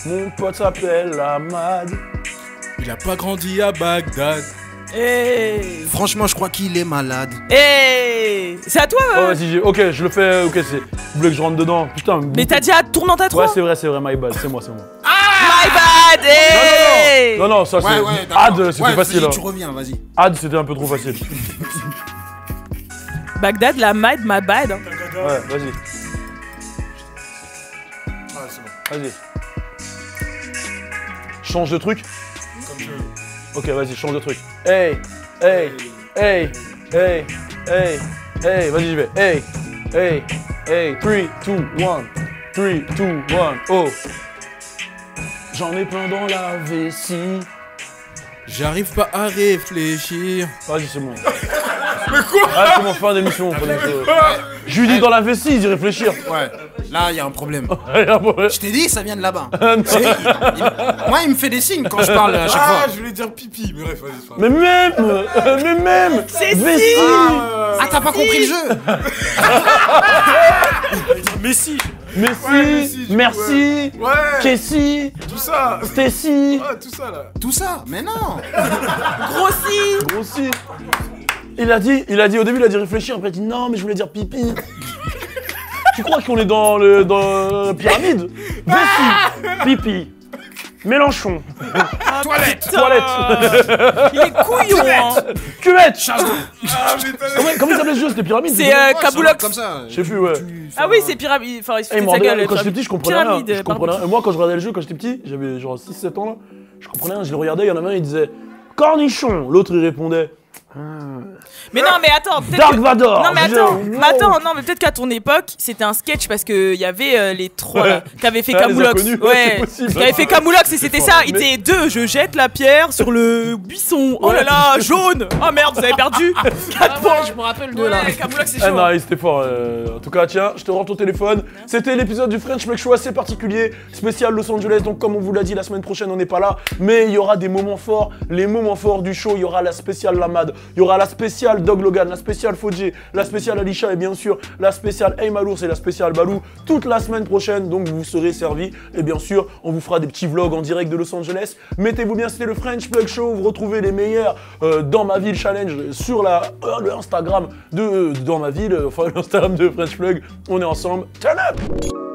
Mon pote s'appelle la Mad. Il a pas grandi à Bagdad. Hey. Franchement, je crois qu'il est malade. Hey. C'est à toi. Oh, vas-y, ok, je le fais. Ok, c'est. Vous voulez que je rentre dedans? Putain. Mais t'as dit à tourne dans ta 3. Ouais, c'est vrai, my bad, c'est moi. My bad. Hey. Non, ça c'est. Ad, c'était facile. Tu reviens, vas-y. Ad, c'était un peu trop facile. Bagdad, la mad, my bad. Ouais, vas-y. Ah, c'est bon. Vas-y. Change de truc. Comme tu veux. Ok, vas-y, change de truc. Hey, vas-y, j'y vais. Hey, 3, 2, 1, oh. J'en ai plein dans la vessie. J'arrive pas à réfléchir. Vas-y, c'est bon. Mais quoi? Ah, c'est mon fin d'émission. Je lui dis dans la vessie, il dit réfléchir. Ouais, là, il y a un problème. Je Je t'ai dit, ça vient de là-bas. Moi, il me fait des signes quand je parle à chaque fois. Ah, je voulais dire pipi, mais bref, vas-y. Mais même C'est vessie. Ah, t'as pas compris le jeu? Messi. Messi, merci, Ouais, Kessie, tout ça. Tessie, Ah, tout ça là. Tout ça? Mais non. Grossi. aussi. Il a dit au début, il a dit réfléchir, après il a dit non, mais je voulais dire pipi. Tu crois qu'on est dans la pyramide? Vessie, pipi, Mélenchon, Toilette. Il est couillon. Hein. cuvette. Ah, mais Comment il s'appelait ce jeu? C'était pyramide? C'est Ouais, c'est un truc Kaboulox. comme ça. Je sais plus, ouais. Ah oui, c'est pyramide. Enfin, il se Eh, fait moi, sa gueule. quand j'étais petit, je comprenais rien. Pyramide, Je comprenais rien. Moi, quand je regardais le jeu, quand j'étais petit, j'avais genre 6-7 ans là, je comprenais rien, je le regardais, il y en avait un, il disait cornichon. L'autre, il répondait Mais non, mais attends, peut-être Dark que- Vador. Non mais Je disais, attends, wow. non mais peut-être qu'à ton époque c'était un sketch parce que il y avait les trois là, qui avaient fait Ah, les Camoulox, inconnus, ouais, c'est possible. qui avaient fait Camoulox et c'était fort. ça. Ils disaient deux, je jette la pierre sur le buisson. Oh là là, jaune. Oh merde, vous avez perdu. 4 points. Je me rappelle de Ouais, là. Camoulox c'est Ah chaud. non, c'était fort. En tout cas, tiens, je te rends ton téléphone. C'était l'épisode du French Mec Show assez particulier, spécial Los Angeles. Donc, comme on vous l'a dit, la semaine prochaine, on n'est pas là. Mais il y aura des moments forts. Les moments forts du show, il y aura la spéciale Lamad, il y aura la spéciale Dog Logan, la spéciale Fodje, la spéciale Alisha et bien sûr la spéciale Hey Malours et la spéciale Balou toute la semaine prochaine. Donc, vous serez servis. Et bien sûr, on vous fera des petits vlogs en direct de Los Angeles. Mettez-vous bien, c'était le French Plug Show. Vous retrouvez les meilleurs dans ma ville challenge sur le Instagram de dans ma ville, enfin l'Instagram de French Plug. On est ensemble. Turn up!